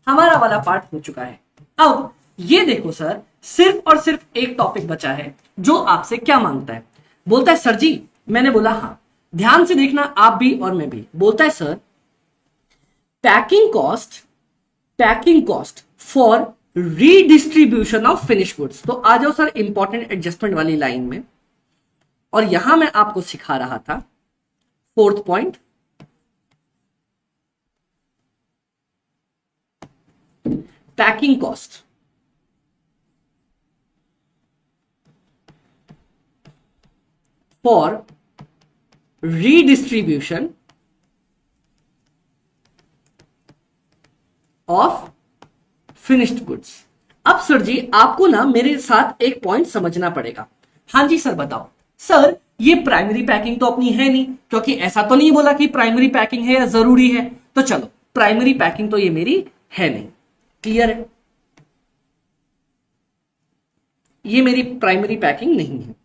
हमारा वाला पार्ट हो चुका है। अब ये देखो सर, सिर्फ और सिर्फ एक टॉपिक बचा है जो आपसे क्या मांगता है। बोलता है सर जी, मैंने बोला हाँ, ध्यान से देखना आप भी और मैं भी। बोलता है sir, packing cost for redistribution of finish goods. तो आ जाओ सर इंपॉर्टेंट एडजस्टमेंट वाली लाइन में, और यहां मैं आपको सिखा रहा था fourth point, packing cost for redistribution of finished goods. अब सर जी आपको ना मेरे साथ एक पॉइंट समझना पड़ेगा। हाँ जी सर बताओ। सर ये प्राइमरी पैकिंग तो अपनी है नहीं, क्योंकि ऐसा तो नहीं बोला कि प्राइमरी पैकिंग है या जरूरी है। तो चलो, प्राइमरी पैकिंग तो ये मेरी है नहीं, क्लियर है, ये मेरी प्राइमरी पैकिंग नहीं है।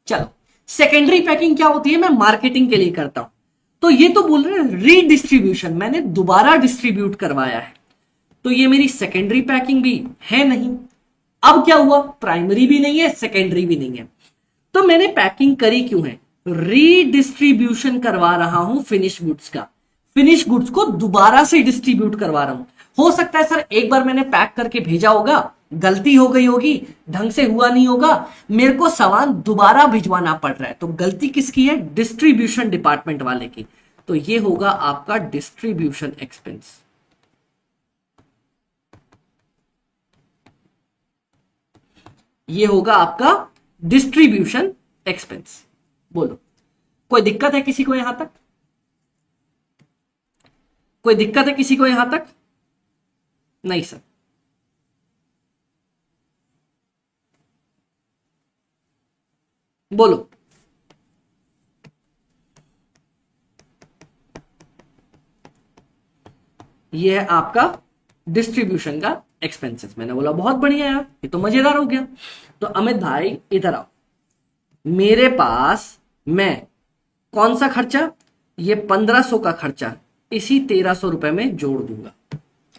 चलो, सेकेंडरी पैकिंग क्या होती है, मैं मार्केटिंग के लिए करता हूं। तो ये तो बोल रहे हैं रीडिस्ट्रीब्यूशन, मैंने दोबारा डिस्ट्रीब्यूट करवाया है, तो ये मेरी सेकेंडरी पैकिंग भी है नहीं। अब क्या हुआ, प्राइमरी भी नहीं है, सेकेंडरी भी नहीं है, तो मैंने पैकिंग करी क्यों है, रीडिस्ट्रीब्यूशन करवा रहा हूं फिनिश गुड्स का, फिनिश गुड्स को दोबारा से डिस्ट्रीब्यूट करवा रहा हूं। हो सकता है सर एक बार मैंने पैक करके भेजा होगा, गलती हो गई होगी, ढंग से हुआ नहीं होगा, मेरे को सामान दोबारा भिजवाना पड़ रहा है। तो गलती किसकी है, डिस्ट्रीब्यूशन डिपार्टमेंट वाले की। तो ये होगा आपका डिस्ट्रीब्यूशन एक्सपेंस। ये होगा आपका डिस्ट्रीब्यूशन एक्सपेंस। बोलो, कोई दिक्कत है किसी को यहां तक, कोई दिक्कत है किसी को यहां तक? नहीं सर। बोलो, ये है आपका डिस्ट्रीब्यूशन का एक्सपेंसेस। मैंने बोला बहुत बढ़िया यार, ये तो मजेदार हो गया। तो अमित भाई इधर आओ, मेरे पास मैं कौन सा खर्चा, ये 1500 का खर्चा इसी 1300 रुपए में जोड़ दूंगा।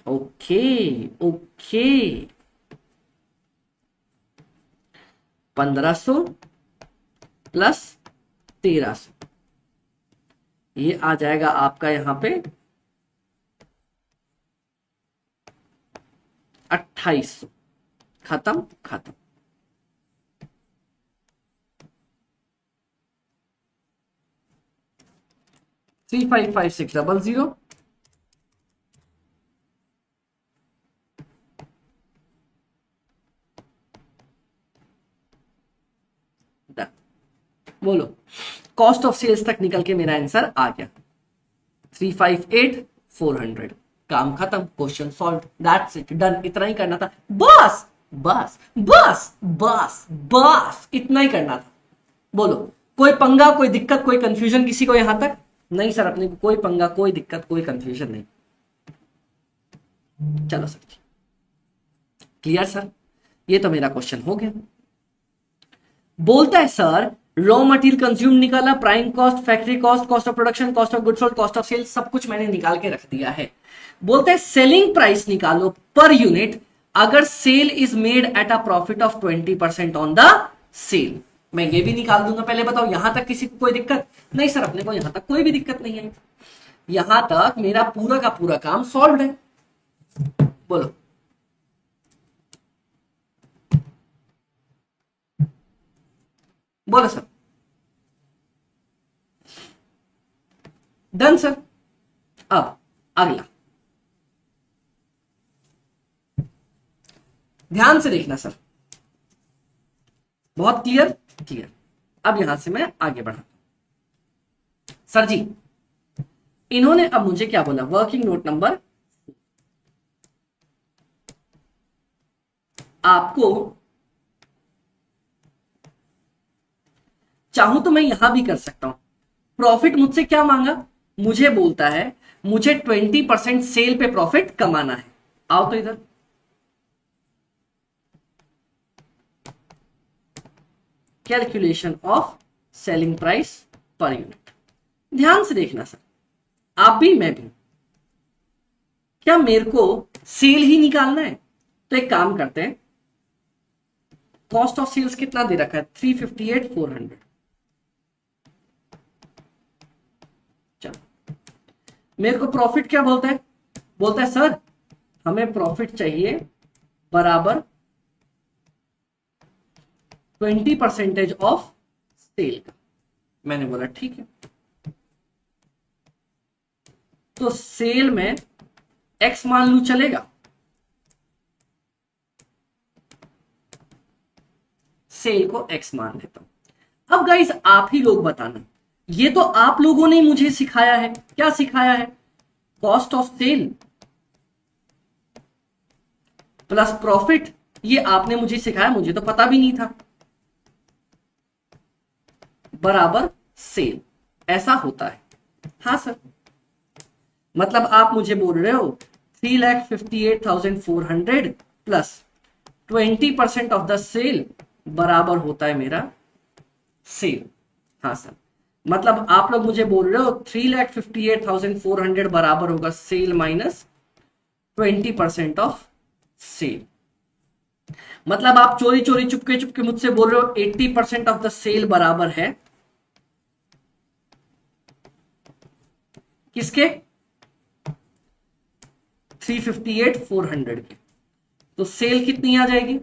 ओके ओके, 1500 प्लस 1300, ये आ जाएगा आपका यहां पे 2800। खत्म खत्म। Three five five six double zero, बोलो, कॉस्ट ऑफ सेल्स तक निकल के मेरा आंसर आ गया 358,400। काम खत्म, question solve, that's it, done. इतना ही करना था, बस बस बस बस बस, इतना ही करना था। बोलो, कोई पंगा, कोई दिक्कत, कोई कंफ्यूजन किसी को यहां तक? नहीं सर, अपने को कोई पंगा, कोई दिक्कत, कोई कंफ्यूजन नहीं। चलो सर, क्लियर सर, ये तो मेरा क्वेश्चन हो गया। बोलता है सर, रॉ मटेरियल कंज्यूम निकाला, prime cost, factory cost, cost of production, cost of goods sold, cost of sales, सब कुछ मैंने निकाल के रख दिया है। बोलते हैं सेलिंग प्राइस निकालो पर यूनिट अगर sale is made at a profit of 20% on the sale. मैं ये भी निकाल दूंगा, पहले बताओ यहां तक किसी को कोई दिक्कत? नहीं सर, अपने को यहां तक कोई भी दिक्कत नहीं है, यहां तक मेरा पूरा का पूरा काम सॉल्व है। बोलो, बोलो सर, डन सर। अब अगला ध्यान से देखना सर, बहुत क्लियर क्लियर। अब यहां से मैं आगे बढ़ा, सर जी इन्होंने अब मुझे क्या बोला, वर्किंग नोट नंबर, आपको चाहूं तो मैं यहां भी कर सकता हूं। प्रॉफिट मुझसे क्या मांगा, मुझे बोलता है मुझे 20% सेल पे प्रॉफिट कमाना है। आओ तो इधर, calculation of selling price per unit. ध्यान से देखना सर, आप भी मैं भी, क्या मेरे को सेल ही निकालना है? तो एक काम करते हैं, कॉस्ट ऑफ सेल्स कितना दे रखा है? 358,400। चलो, मेरे को प्रॉफिट क्या बोलता है? बोलता है सर हमें प्रॉफिट चाहिए बराबर 20% ऑफ सेल का। मैंने बोला ठीक है, तो सेल में एक्स मान लू, चलेगा? सेल को एक्स मान लेता हूं। अब गाइस आप ही लोग बताना, ये तो आप लोगों ने मुझे सिखाया है। क्या सिखाया है? Cost of sale plus profit, ये आपने मुझे सिखाया, मुझे तो पता भी नहीं था, बराबर सेल। ऐसा होता है। हाँ सर, मतलब आप मुझे बोल रहे हो 3,58,400 प्लस 20% ऑफ द सेल बराबर होता है मेरा सेल। हाँ सर, मतलब आप लोग मुझे बोल रहे हो 3,58,400 बराबर होगा सेल माइनस 20% ऑफ सेल। मतलब आप चोरी चोरी चुपके चुपके मुझसे बोल रहे हो 80% ऑफ द सेल बराबर है किसके? 358,400 के। तो सेल कितनी आ जाएगी?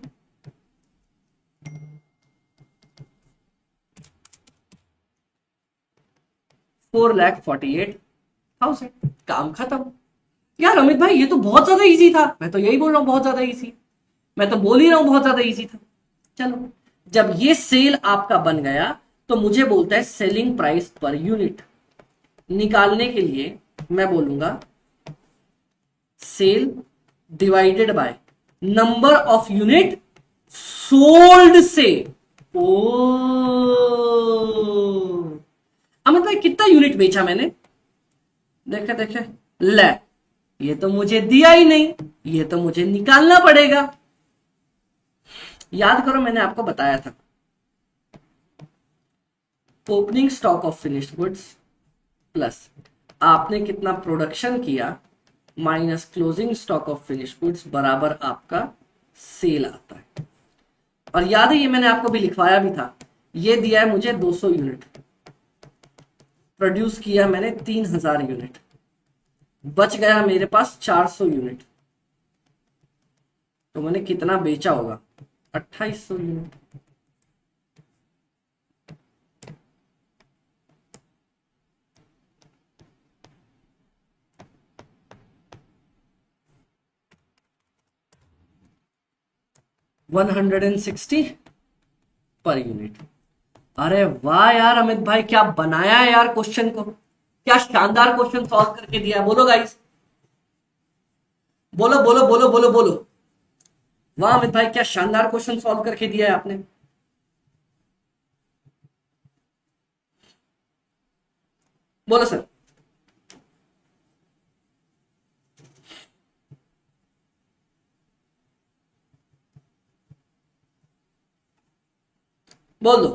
4,48,000। काम खत्म। यार अमित भाई ये तो बहुत ज्यादा इजी था। मैं तो यही बोल रहा हूं बहुत ज्यादा इजी, मैं तो बोल ही रहा हूं बहुत ज्यादा इजी था। चलो, जब ये सेल आपका बन गया तो मुझे बोलता है सेलिंग प्राइस पर यूनिट निकालने के लिए मैं बोलूंगा sale divided by number of unit sold से। ओ अमित भाई कितना यूनिट बेचा मैंने? देखे देखे, ले, ये तो मुझे दिया ही नहीं, ये तो मुझे निकालना पड़ेगा। याद करो मैंने आपको बताया था, opening stock of finished goods plus आपने कितना प्रोडक्शन किया minus closing stock of finished goods बराबर आपका सेल आता है। और याद है ये मैंने आपको भी लिखवाया भी था, ये दिया है मुझे 200 यूनिट, प्रोड्यूस किया मैंने 3,000 यूनिट, बच गया मेरे पास 400 यूनिट, तो मैंने कितना बेचा होगा? 2,800 यूनिट। $160 per unit. अरे वाह यार अमित भाई, क्या बनाया है यार क्वेश्चन को, क्या शानदार क्वेश्चन सॉल्व करके दिया। बोलो गाइस, बोलो बोलो बोलो बोलो बोलो। वाह अमित भाई, क्या शानदार क्वेश्चन सॉल्व करके दिया है आपने। बोलो सर। बोल दो।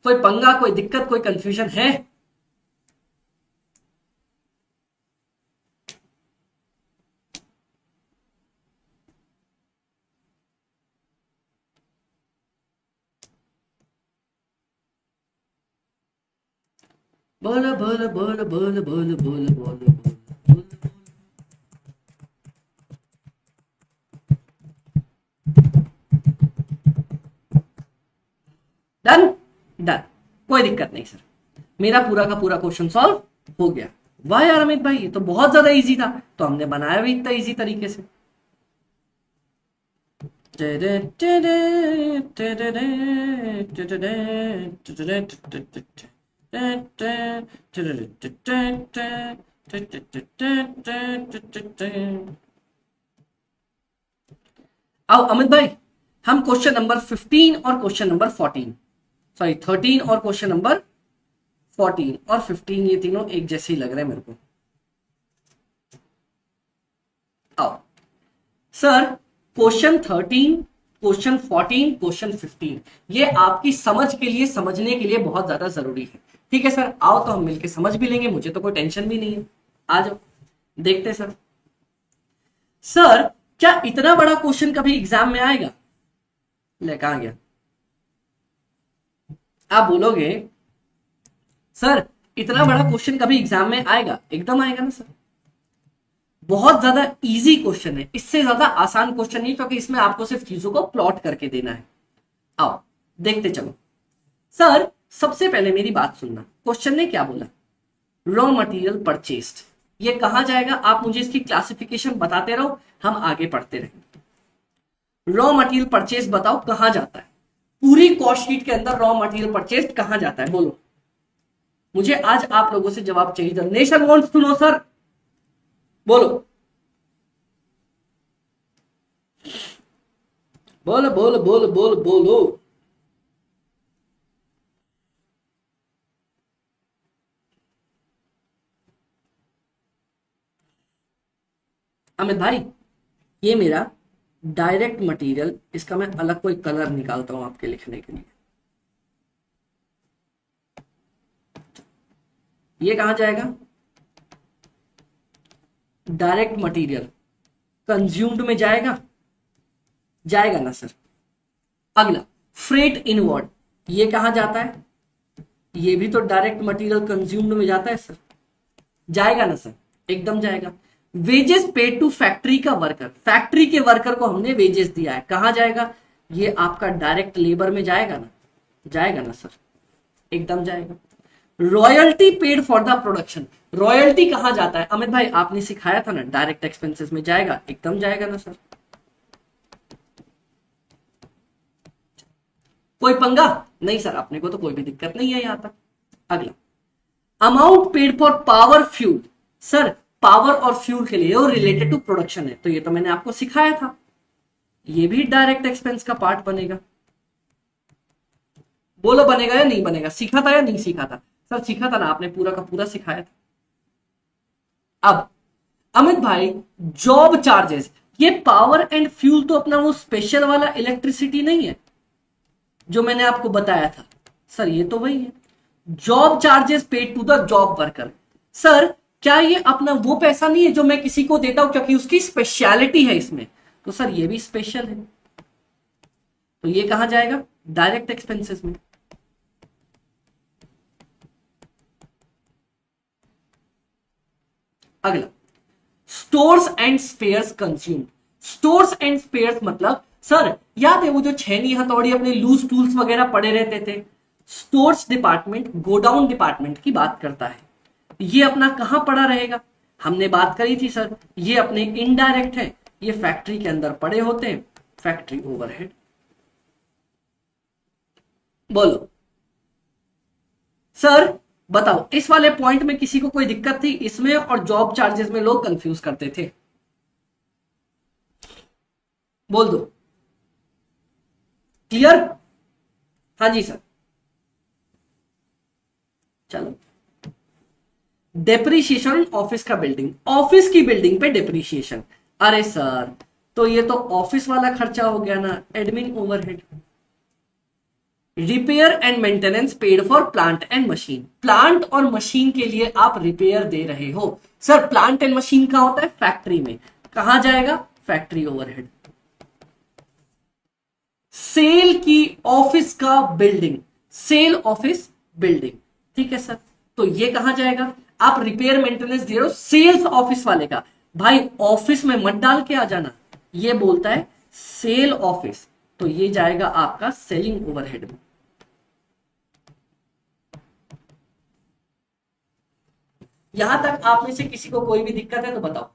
कोई पंगा, कोई दिक्कत, कोई कंफ्यूजन है? बोलो बोलो बोलो बोलो बोलो बोलो बोलो बोलो। डन डन, कोई दिक्कत नहीं सर, मेरा पूरा का पूरा क्वेश्चन सॉल्व हो गया। वाह यार अमित भाई, ये तो बहुत ज्यादा इजी था, तो हमने बनाया भी इतना इजी तरीके से। आओ अमित भाई, हम क्वेश्चन नंबर 15 और क्वेश्चन नंबर 14, सॉरी 13 और क्वेश्चन नंबर 14 और 15, ये तीनों एक जैसे ही लग रहे हैं मेरे को। आओ सर, क्वेश्चन 13, क्वेश्चन 14, क्वेश्चन 15, ये आपकी समझ के लिए, समझने के लिए बहुत ज्यादा जरूरी है। ठीक है सर, आओ तो हम मिलके समझ भी लेंगे, मुझे तो कोई टेंशन भी नहीं है। आ जाओ देखते सर। सर क्या इतना बड़ा क्वेश्चन कभी एग्जाम में आएगा? ले कहां गया? आप बोलोगे सर इतना बड़ा क्वेश्चन कभी एग्जाम में आएगा? एकदम आएगा ना सर। बहुत ज्यादा इजी क्वेश्चन है, इससे ज्यादा आसान क्वेश्चन नहीं, क्योंकि इसमें आपको सिर्फ चीजों को प्लॉट करके देना है। आओ देखते चलो। सर सबसे पहले मेरी बात सुनना, क्वेश्चन ने क्या बोला? रॉ मटेरियल परचेस्ड, ये कहां जाएगा? आप मुझे इसकी क्लासिफिकेशन बताते रहो, हम आगे पढ़ते रहेंगे। रॉ मटेरियल परचेज बताओ कहां जाता है? पूरी कॉस्ट शीट के अंदर रॉ मटेरियल परचेज कहां जाता है? बोलो मुझे, आज आप लोगों से जवाब चाहिए। The nation wants to know sir, बोलो बोलो बोलो बोलो बोलो बोलो। अमित भाई ये मेरा डायरेक्ट मटेरियल, इसका मैं अलग कोई कलर निकालता हूं आपके लिखने के लिए। ये कहां जाएगा? डायरेक्ट मटेरियल कंज्यूम्ड में जाएगा, जाएगा ना सर। अगला फ्रेट इनवर्ड, ये कहां जाता है? ये भी तो डायरेक्ट मटेरियल कंज्यूम्ड में जाता है सर, जाएगा ना सर? एकदम जाएगा। वेजेस पेड टू फैक्ट्री का वर्कर, फैक्ट्री के वर्कर को हमने वेजेस दिया है, कहां जाएगा? ये आपका डायरेक्ट लेबर में जाएगा ना, जाएगा ना सर? एकदम जाएगा। Royalty paid for the production, royalty कहां जाता है? अमित भाई आपने सिखाया था ना, डायरेक्ट एक्सपेंसेस में जाएगा, एकदम जाएगा ना सर? कोई पंगा नहीं सर, अपने को तो कोई भी दिक्कत नहीं है यहां तक। अगला amount paid for power fuel, sir power और फ्यूल के लिए और रिलेटेड टू प्रोडक्शन है, तो ये तो मैंने आपको सिखाया था, ये भी डायरेक्ट एक्सपेंस का पार्ट बनेगा। बोलो बनेगा या नहीं बनेगा? सीखा था या नहीं सीखा था? सर सीखा था ना, आपने पूरा का पूरा सिखाया था। अब अमित भाई जॉब चार्जेस, ये पावर एंड फ्यूल तो अपना वो स्पेशल वाला इलेक्ट्रिसिटी नहीं है जो मैंने आपको बताया था? सर ये तो वही है, job charges paid to the job worker. Sir क्या ये अपना वो पैसा नहीं है जो मैं किसी को देता हूं क्योंकि उसकी स्पेशलिटी है इसमें? तो सर ये भी स्पेशल है, तो ये कहां जाएगा? डायरेक्ट एक्सपेंसेस में। अगला stores and spheres consume, stores and spheres मतलब सर याद है वो जो छेनी हथौड़ी अपने लूज टूल्स वगैरह पड़े रहते थे? स्टोर्स डिपार्टमेंट गोडाउन डिपार्टमेंट की बात करता है। ये अपना कहां पड़ा रहेगा? हमने बात करी थी सर, ये अपने इनडायरेक्ट है, ये फैक्ट्री के अंदर पड़े होते हैं, फैक्ट्री ओवरहेड। बोलो सर बताओ, इस वाले पॉइंट में किसी को कोई दिक्कत थी? इसमें और जॉब चार्जेस में लोग कंफ्यूज करते थे, बोल दो। क्लियर? हाँ जी सर। चलो डेप्रीशिएशन ऑफिस का बिल्डिंग, ऑफिस की बिल्डिंग पे डेप्रीशिएशन। अरे सर तो ये तो ऑफिस वाला खर्चा हो गया ना, admin overhead. Repair and maintenance paid for plant and machine, plant और मशीन के लिए आप रिपेयर दे रहे हो। सर प्लांट एंड मशीन कहां होता है? फैक्ट्री में, कहां जाएगा? Factory overhead. सेल की ऑफिस का बिल्डिंग, सेल ऑफिस बिल्डिंग, ठीक है सर, तो ये कहां जाएगा? आप रिपेयर मेंटेनेंस दे रहे हो सेल्स ऑफिस वाले का, भाई ऑफिस में मत डाल के आ जाना, ये बोलता है सेल ऑफिस, तो ये जाएगा आपका सेलिंग ओवरहेड में। यहां तक आप में से किसी को कोई भी दिक्कत है तो बताओ,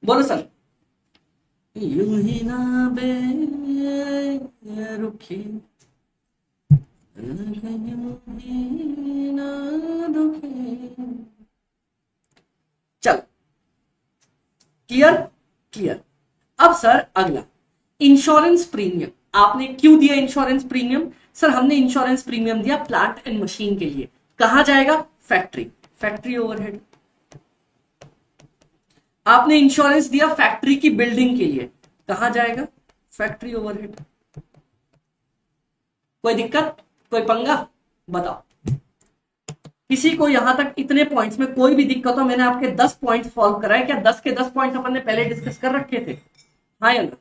बोलो सर। यूं ही ना बेरुखी ना दुखी। चल क्लियर? क्लियर। अब सर अगला इंश्योरेंस प्रीमियम, आपने क्यों दिया इंश्योरेंस प्रीमियम? सर हमने इंश्योरेंस प्रीमियम दिया प्लांट एंड मशीन के लिए, कहां जाएगा? Factory, factory overhead. आपने इंश्योरेंस दिया फैक्ट्री की बिल्डिंग के लिए, कहां जाएगा? Factory overhead. कोई दिक्कत, कोई पंगा? बताओ। किसी को यहां तक इतने पॉइंट्स में कोई भी दिक्कत हो? मैंने आपके 10 पॉइंट्स सॉल्व कराए, क्या 10 के 10 पॉइंट्स अपन ने पहले डिस्कस कर रखे थे? हाँ या ना?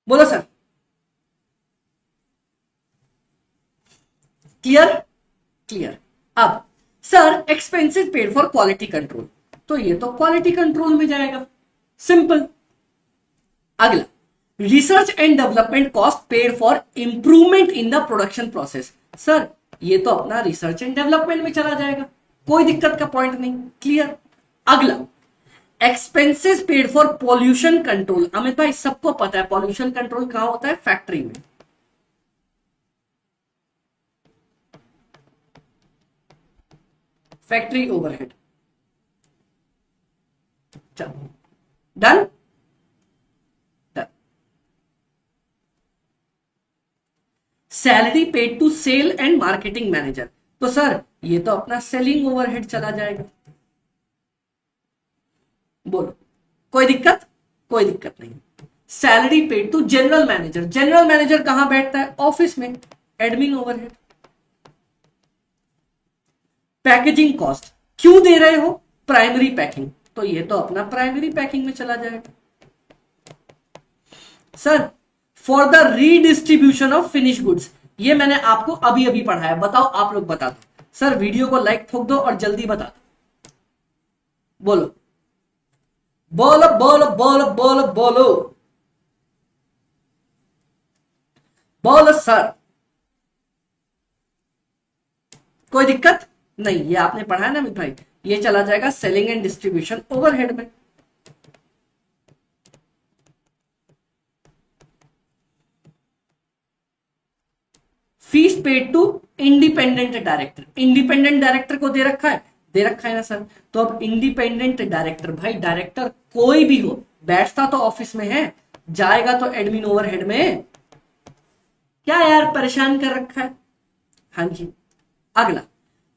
बोलो सर। क्लियर? क्लियर। अब sir expenses paid for quality control, तो ये तो क्वालिटी कंट्रोल में जाएगा, सिंपल। अगला, research and development cost paid for improvement in the production process, sir ये तो अपना रिसर्च एंड डेवलपमेंट में चला जाएगा, कोई दिक्कत का पॉइंट नहीं। क्लियर। अगला, expenses paid for pollution control, Amit भाई सबको पता है पॉल्यूशन कंट्रोल कहां होता है? फैक्ट्री में। Factory overhead. चलो, done. Salary paid to sale and marketing manager, तो सर ये तो अपना सेलिंग ओवरहेड चला जाएगा। बोलो, कोई दिक्कत? कोई दिक्कत नहीं। Salary paid to general manager, general manager कहां बैठता है? ऑफिस में, एडमिन ओवरहेड। पैकेजिंग कॉस्ट क्यों दे रहे हो? प्राइमरी पैकिंग, तो ये तो अपना प्राइमरी पैकिंग में चला जाएगा। Sir for the redistribution of finish goods, ये मैंने आपको अभी अभी पढ़ाया, बताओ आप लोग बता दो। सर वीडियो को लाइक ठोक दो और जल्दी बता दो। बोलो बोलो बोलो बोलो बोलो बोलो बोलो सर। कोई दिक्कत नहीं, ये आपने पढ़ा है ना अमित भाई, ये चला जाएगा सेलिंग एंड डिस्ट्रीब्यूशन ओवरहेड में। Fees paid to independent director, independent director को दे रखा है, दे रखा है ना सर। तो अब इंडिपेंडेंट डायरेक्टर, भाई डायरेक्टर कोई भी हो, बैठता तो ऑफिस में है, जाएगा तो एडमिन ओवरहेड में। क्या यार परेशान कर रखा है? हाँ जी। अगला,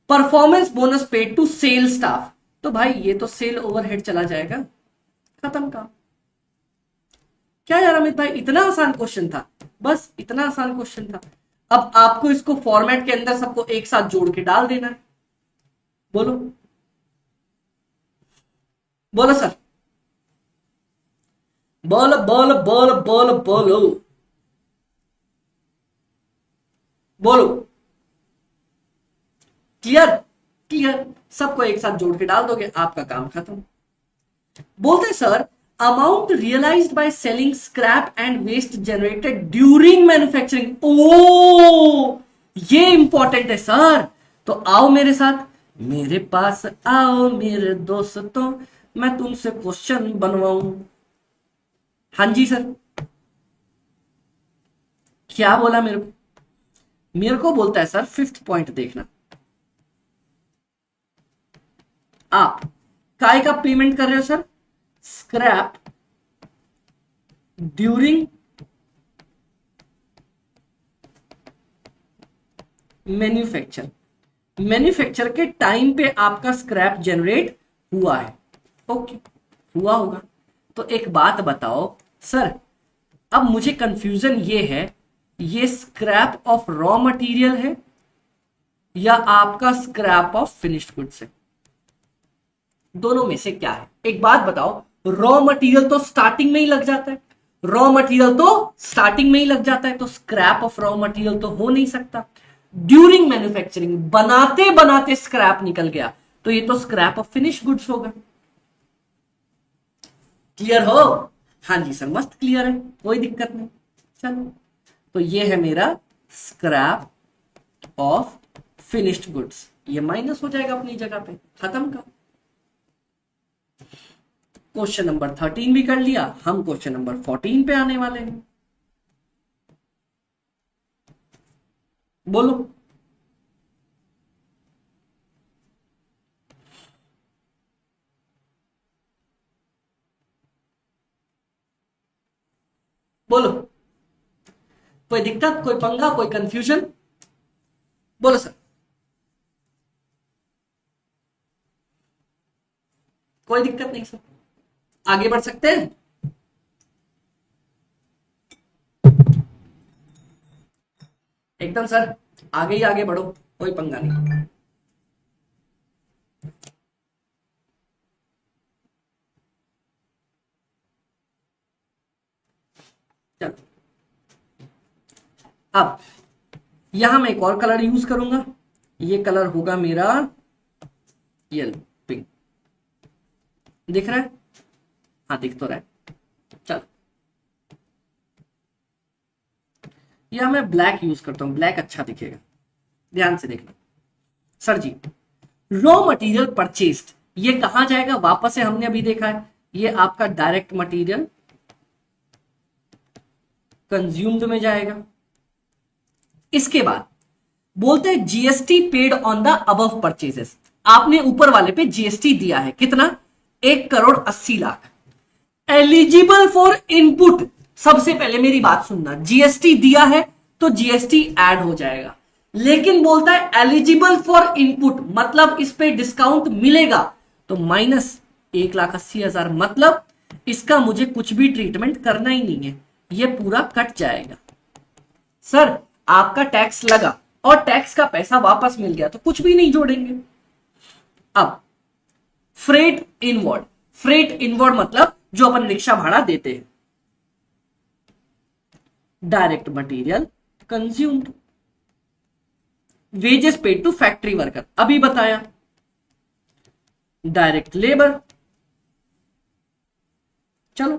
performance bonus paid to sale staff, तो भाई ये तो सेल ओवरहेड चला जाएगा, खत्म काम। क्या यार अमित भाई इतना आसान क्वेश्चन था, बस इतना आसान क्वेश्चन था। अब आपको इसको फॉर्मेट के अंदर सबको एक साथ जोड़ के डाल देना है। बोलो बोलो सर, बोलो बोलो बोलो बोलो बोलो बोलो। क्लियर? क्लियर। सबको एक साथ जोड़ के डाल दोगे, आपका काम खत्म। बोलते sir, amount realized by selling scrap and waste generated during manufacturing, ओ ये इंपॉर्टेंट है सर। तो आओ मेरे साथ, मेरे पास आओ मेरे दोस्तों, मैं तुमसे क्वेश्चन बनवाऊं। हाँ जी सर। क्या बोला मेरे को? मेरे को बोलता है सर फिफ्थ पॉइंट देखना, आप काय का पेमेंट कर रहे हो sir? Scrap during manufacture, manufacture के टाइम पे आपका स्क्रैप जनरेट हुआ है। ओके, हुआ होगा। तो एक बात बताओ सर, अब मुझे कंफ्यूजन ये है, ये स्क्रैप ऑफ रॉ मटेरियल है या आपका स्क्रैप ऑफ फिनिश्ड गुड्स है? दोनों में से क्या है? एक बात बताओ, रॉ मटेरियल तो स्टार्टिंग में ही लग जाता है, रॉ मटेरियल तो स्टार्टिंग में ही लग जाता है, तो स्क्रैप ऑफ रॉ मटेरियल तो हो नहीं सकता। ड्यूरिंग मैन्युफैक्चरिंग, बनाते बनाते स्क्रैप निकल गया, तो ये तो स्क्रैप ऑफ फिनिश गुड्स होगा। क्लियर हो? हाँ जी सर, मस्त क्लियर है, कोई दिक्कत नहीं। चलो, तो ये है मेरा स्क्रैप ऑफ फिनिश्ड गुड्स, ये माइनस हो जाएगा अपनी जगह पे, खत्म का। क्वेश्चन नंबर 13 भी कर लिया, हम क्वेश्चन नंबर 14 पे आने वाले हैं। बोलो बोलो, कोई दिक्कत, कोई पंगा, कोई कंफ्यूजन? बोलो सर। कोई दिक्कत नहीं सर, आगे बढ़ सकते हैं। एकदम सर, आगे ही आगे बढ़ो, कोई पंगा नहीं। चलो, अब यहां मैं एक और कलर यूज करूंगा, ये कलर होगा मेरा येलो, पिंक। दिख रहा है? हाँ दिख तो रहा है। चलो, या मैं ब्लैक यूज करता हूं, ब्लैक अच्छा दिखेगा, ध्यान से देखना। सर जी, रॉ मटेरियल परचेस्ड, ये कहां जाएगा? वापस से हमने अभी देखा है, ये आपका डायरेक्ट मटेरियल कंज्यूम्ड में जाएगा। इसके बाद बोलते हैं GST paid on the above purchases, आपने ऊपर वाले पे जीएसटी दिया है, कितना? 1,80,00,000। एलिजिबल फॉर इनपुट, सबसे पहले मेरी बात सुनना, जीएसटी दिया है तो जीएसटी ऐड हो जाएगा, लेकिन बोलता है एलिजिबल फॉर इनपुट, मतलब इस पे डिस्काउंट मिलेगा, तो माइनस 1,80,000, मतलब इसका मुझे कुछ भी ट्रीटमेंट करना ही नहीं है, ये पूरा कट जाएगा। सर आपका टैक्स लगा और टैक्स का पैसा वापस मिल गया तो कुछ भी नहीं जोड़ेंगे। अब फ्रेट इनवर्ड, फ्रेट इनवर्ड मतलब जो अपन रिक्शा भाड़ा देते हैं। Direct material consumed, wages paid to factory worker, अभी बताया। डायरेक्ट लेबर, चलो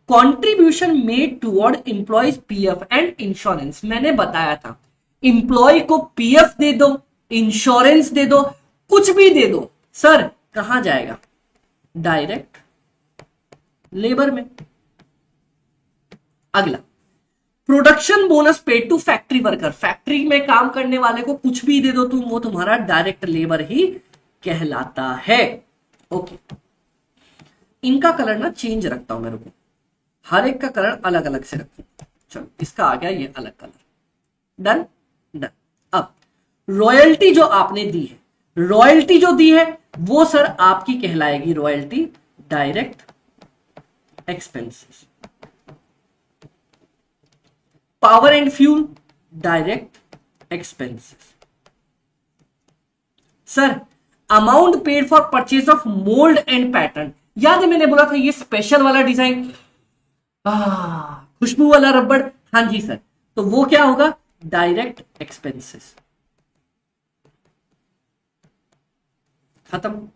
contribution made toward employees PF and insurance, मैंने बताया था एम्प्लॉय को पीएफ दे दो, इंश्योरेंस दे दो, कुछ भी दे दो, सर कहां जाएगा? डायरेक्ट लेबर में। अगला, production bonus paid to factory worker, factory में काम करने वाले को कुछ भी दे दो तुम, वो तुम्हारा डायरेक्ट लेबर ही कहलाता है। ओके, इनका कलर ना चेंज रखता हूं मेरे को, हर एक का कलर अलग अलग से रखूं। चलो, इसका आ गया ये अलग कलर, डन डन। अब रॉयल्टी जो आपने दी है, रॉयल्टी जो दी है वो सर आपकी कहलाएगी royalty direct expenses. Power and fuel direct expenses. Sir amount paid for purchase of mould and pattern, याद है मैंने बोला था ये स्पेशल वाला डिजाइन, खुशबू वाला रबड़, हाँ जी सर, तो वो क्या होगा? Direct expenses. खत्म।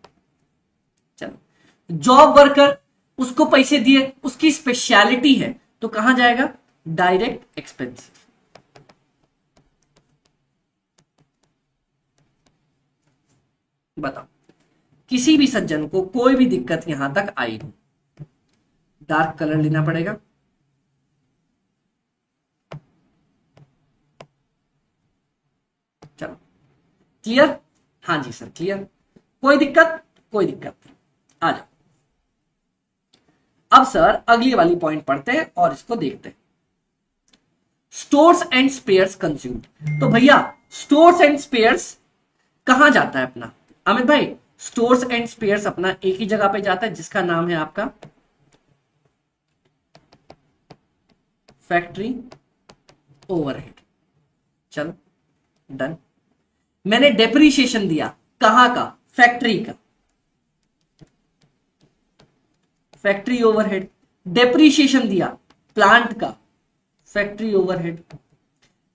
चलो, जॉब वर्कर, उसको पैसे दिए, उसकी स्पेशलिटी है, तो कहां जाएगा? Direct expenses. बताओ, किसी भी सज्जन को कोई भी दिक्कत यहां तक आई हो, डार्क कलर लेना पड़ेगा। चलो, क्लियर? हाँ जी सर क्लियर, कोई दिक्कत? कोई दिक्कत नहीं, आ जाओ। अब सर अगली वाली पॉइंट पढ़ते हैं और इसको देखते हैं। स्टोर्स एंड स्पेयर्स कंज्यूम्ड, तो भैया स्टोर्स एंड स्पेयर्स कहां जाता है अपना? अमित भाई, स्टोर्स एंड स्पेयर्स अपना एक ही जगह पे जाता है जिसका नाम है आपका फैक्ट्री ओवरहेड। चलो डन। मैंने डेप्रीशिएशन दिया, कहां का? फैक्ट्री का, फैक्ट्री ओवरहेड। डेप्रीशिएशन दिया प्लांट का, फैक्ट्री ओवरहेड।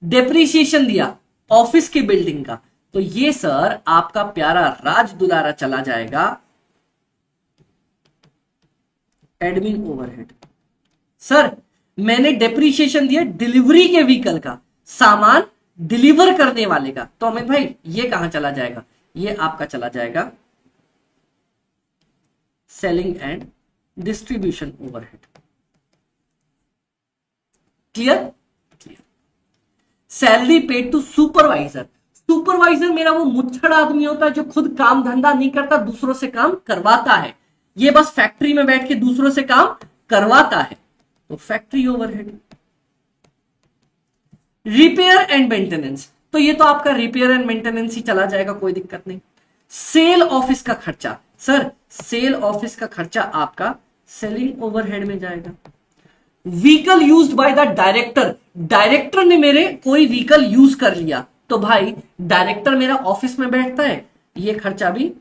डेप्रीशिएशन दिया ऑफिस की बिल्डिंग का, तो ये सर आपका प्यारा राज दुलारा चला जाएगा एडमिन ओवरहेड। सर मैंने डेप्रीशिएशन दिया डिलीवरी के व्हीकल का, सामान डिलीवर करने वाले का। तो अमित भाई ये कहां चला जाएगा, ये आपका चला जाएगा selling and distribution overhead. Clear? Clear. Salary paid to supervisor, supervisor मेरा वो मुच्छड़ आदमी होता है जो खुद काम धंधा नहीं करता, दूसरों से काम करवाता है, ये बस फैक्ट्री में बैठ के दूसरों से काम करवाता है, तो factory overhead. Repair and maintenance, तो ये तो आपका रिपेयर एंड मेंटेनेंस ही चला जाएगा, कोई दिक्कत नहीं। सेल ऑफिस का खर्चा, सर सेल ऑफिस का खर्चा आपका सेलिंग ओवरहेड में जाएगा। Vehicle used by the director, director ने मेरे कोई व्हीकल यूज कर लिया, तो भाई डायरेक्टर मेरा ऑफिस में बैठता है, ये खर्चा भी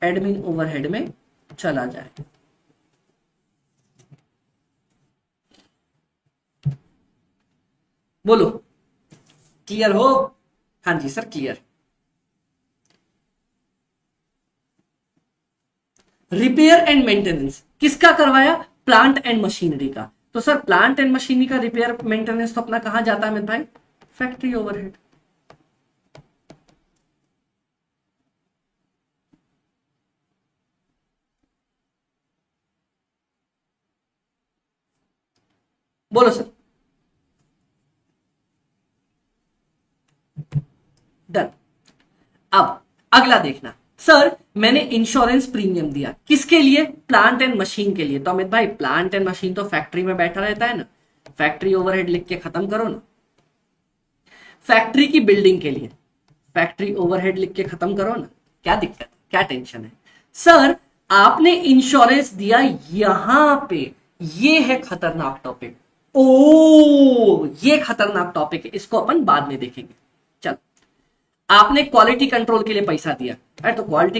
एडमिन ओवरहेड में चला जाएगा। बोलो क्लियर हो? हाँ जी sir clear. Repair and maintenance किसका करवाया? प्लांट एंड मशीनरी का। तो सर प्लांट एंड मशीनरी का रिपेयर मेंटेनेंस तो अपना कहां जाता है मेरे भाई? Factory overhead. बोलो सर। डन। अब अगला देखना, सर मैंने इंश्योरेंस प्रीमियम दिया किसके लिए? प्लांट एंड मशीन के लिए। तो अमित भाई प्लांट एंड मशीन तो फैक्ट्री में बैठा रहता है ना, फैक्ट्री ओवरहेड लिख के खत्म करो ना। फैक्ट्री की बिल्डिंग के लिए फैक्ट्री ओवरहेड लिख के खत्म करो ना, क्या दिक्कत, क्या टेंशन है? सर आपने इंश्योरेंस दिया यहां पे, ये है खतरनाक टॉपिक। ओ ये खतरनाक टॉपिक है, इसको अपन बाद में देखेंगे। चल, आपने क्वालिटी कंट्रोल के लिए पैसा दिया, अरे तो क्वालिटी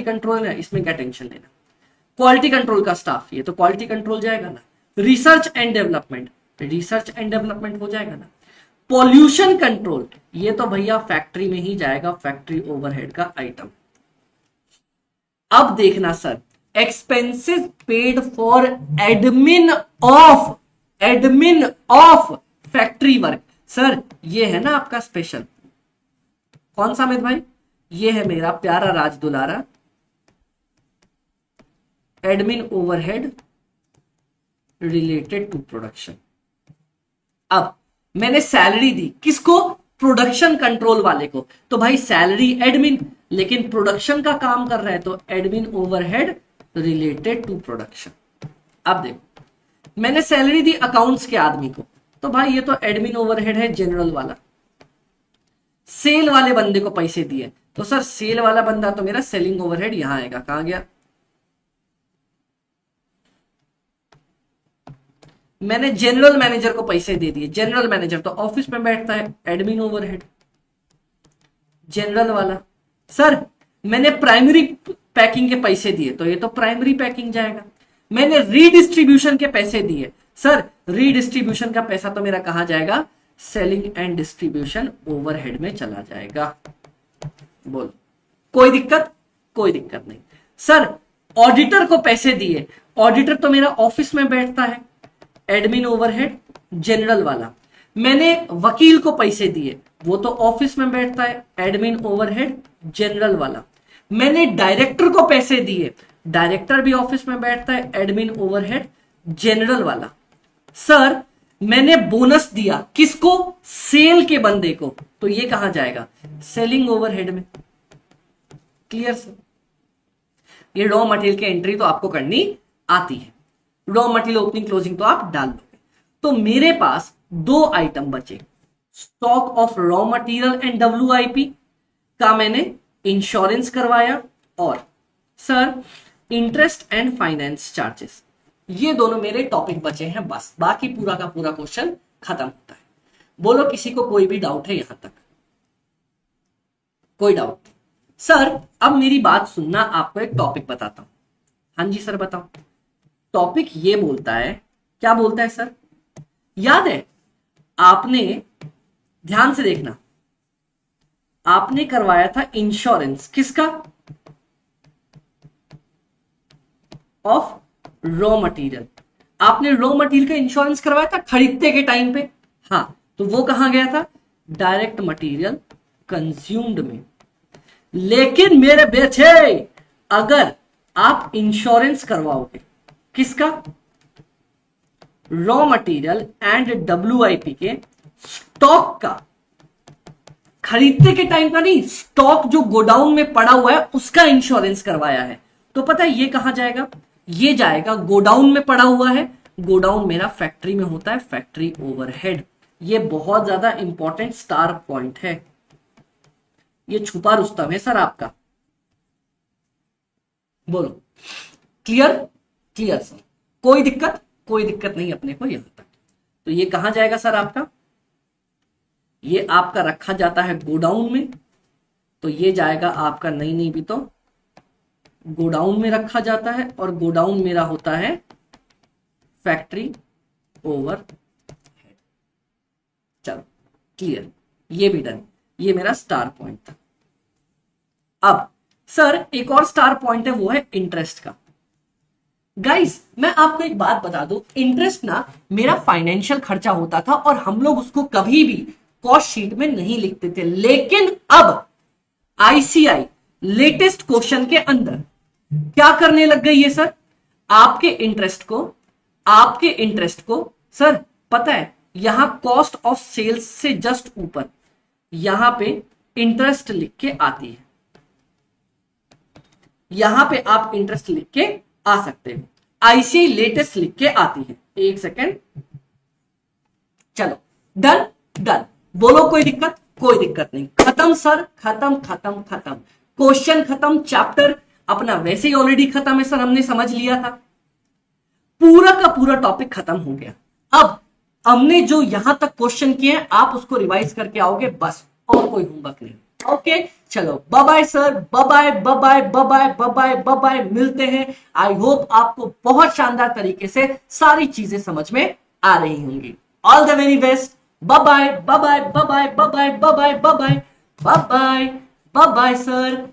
कंट्रोल है, इसमें क्या टेंशन लेना। क्वालिटी कंट्रोल का स्टाफ, ये तो क्वालिटी कंट्रोल जाएगा ना। Research and development, research and development हो जाएगा ना। पॉल्यूशन कंट्रोल, ये तो भैया फैक्ट्री में ही जाएगा, फैक्ट्री ओवरहेड का आइटम। अब देखना sir, expenses paid for admin of factory work. Sir ये है ना आपका स्पेशल, कौन सा अमित भाई? ये है मेरा प्यारा राज दुलारा, admin overhead related to production. अब मैंने सैलरी दी किसको? प्रोडक्शन कंट्रोल वाले को, तो भाई सैलरी एडमिन, लेकिन प्रोडक्शन का काम कर रहा है तो admin overhead related to production. अब देखो मैंने सैलरी दी अकाउंट्स के आदमी को, तो भाई ये तो एडमिन ओवरहेड है जनरल वाला। सेल वाले बंदे को पैसे दिए, तो सर सेल वाला बंदा तो मेरा सेलिंग ओवरहेड यहां आएगा, कहां गया? मैंने जनरल मैनेजर को पैसे दे दिए, जनरल मैनेजर तो ऑफिस में बैठता है, एडमिन ओवरहेड जनरल वाला। सर मैंने प्राइमरी पैकिंग के पैसे दिए, तो ये तो प्राइमरी पैकिंग जाएगा। मैंने रीडिस्ट्रीब्यूशन के पैसे दिए, सर रीडिस्ट्रीब्यूशन का पैसा तो मेरा कहां जाएगा? सेलिंग एंड डिस्ट्रीब्यूशन ओवरहेड में चला जाएगा। बोलो कोई दिक्कत? कोई दिक्कत नहीं। सर ऑडिटर को पैसे दिए, ऑडिटर तो मेरा ऑफिस में बैठता है, एडमिन ओवरहेड जनरल वाला। मैंने वकील को पैसे दिए, वो तो ऑफिस में बैठता है, एडमिन ओवरहेड जनरल वाला। मैंने डायरेक्टर को पैसे दिए, डायरेक्टर भी ऑफिस में बैठता है, एडमिन ओवरहेड जनरल वाला। सर मैंने बोनस दिया किसको? सेल के बंदे को, तो ये कहां जाएगा? सेलिंग ओवरहेड में। Clear sir? ये रॉ मटेरियल की एंट्री तो आपको करनी आती है, रॉ मटेरियल ओपनिंग क्लोजिंग तो आप डाल दोगे। तो मेरे पास दो आइटम बचे, stock of raw material and WIP का मैंने इंश्योरेंस करवाया, और sir interest and finance charges, ये दोनों मेरे टॉपिक बचे हैं बस, बाकी पूरा का पूरा क्वेश्चन खत्म होता है। बोलो किसी को कोई भी डाउट है यहां तक? कोई डाउट? सर अब मेरी बात सुनना, आपको एक टॉपिक बताता हूं। हाँ जी सर बताओ। टॉपिक ये बोलता है, क्या बोलता है सर? याद है आपने, ध्यान से देखना, आपने करवाया था इंश्योरेंस किसका? Of raw material. आपने रॉ मटेरियल का इंश्योरेंस करवाया था खरीदते के टाइम पे, हाँ, तो वो कहां गया था? डायरेक्ट मटेरियल कंज्यूम्ड में। लेकिन मेरे बेटे, अगर आप इंश्योरेंस करवाओगे किसका? रॉ मटेरियल एंड WIP के स्टॉक का, खरीदते के टाइम का नहीं, स्टॉक जो गोडाउन में पड़ा हुआ है उसका इंश्योरेंस करवाया है, तो पता है ये कहां जाएगा? ये जाएगा गोडाउन में पड़ा हुआ है। गोडाउन मेरा फैक्ट्री में होता है, फैक्ट्री ओवरहेड। ये बहुत ज्यादा इंपॉर्टेंट स्टार पॉइंट है, ये छुपा रुस्तम है सर आपका। बोलो क्लियर? क्लियर सर, कोई दिक्कत? कोई दिक्कत नहीं अपने को यहां तक। तो ये कहां जाएगा सर आपका? ये आपका रखा जाता है गोडाउन में, तो ये जाएगा आपका, नहीं भी तो गोडाउन में रखा जाता है, और गोडाउन मेरा होता है फैक्ट्री ओवर। चलो क्लियर, ये भी डन, ये मेरा स्टार पॉइंट था। अब सर एक और स्टार पॉइंट है, वो है इंटरेस्ट का। गाइस मैं आपको एक बात बता दूं, इंटरेस्ट ना मेरा फाइनेंशियल खर्चा होता था और हम लोग उसको कभी भी कॉस्ट शीट में नहीं लिखते थे। लेकिन अब ICI लेटेस्ट क्वेश्चन के अंदर क्या करने लग गई है सर? आपके इंटरेस्ट को सर पता है, यहां कॉस्ट ऑफ सेल्स से जस्ट ऊपर यहां पे इंटरेस्ट लिख के आती है, यहां पे आप इंटरेस्ट लिख के आ सकते हो। ICI लेटेस्ट लिख के आती है। एक सेकेंड, चलो डन डन, बोलो कोई दिक्कत? कोई दिक्कत नहीं, खत्म सर, खत्म खत्म खत्म, क्वेश्चन खत्म, चैप्टर अपना वैसे ही ऑलरेडी खत्म है सर, हमने समझ लिया था, पूरा का पूरा टॉपिक खत्म हो गया। अब हमने जो यहां तक क्वेश्चन किए हैं आप उसको रिवाइज करके आओगे बस, और कोई होमवर्क नहीं। ओके चलो, bye bye sir, bye bye bye bye bye bye bye bye, मिलते हैं। आई होप आपको बहुत शानदार तरीके से सारी चीजें समझ में आ रही होंगी। All the very best, bye bye bye bye bye bye bye bye bye bye bye bye bye bye sir.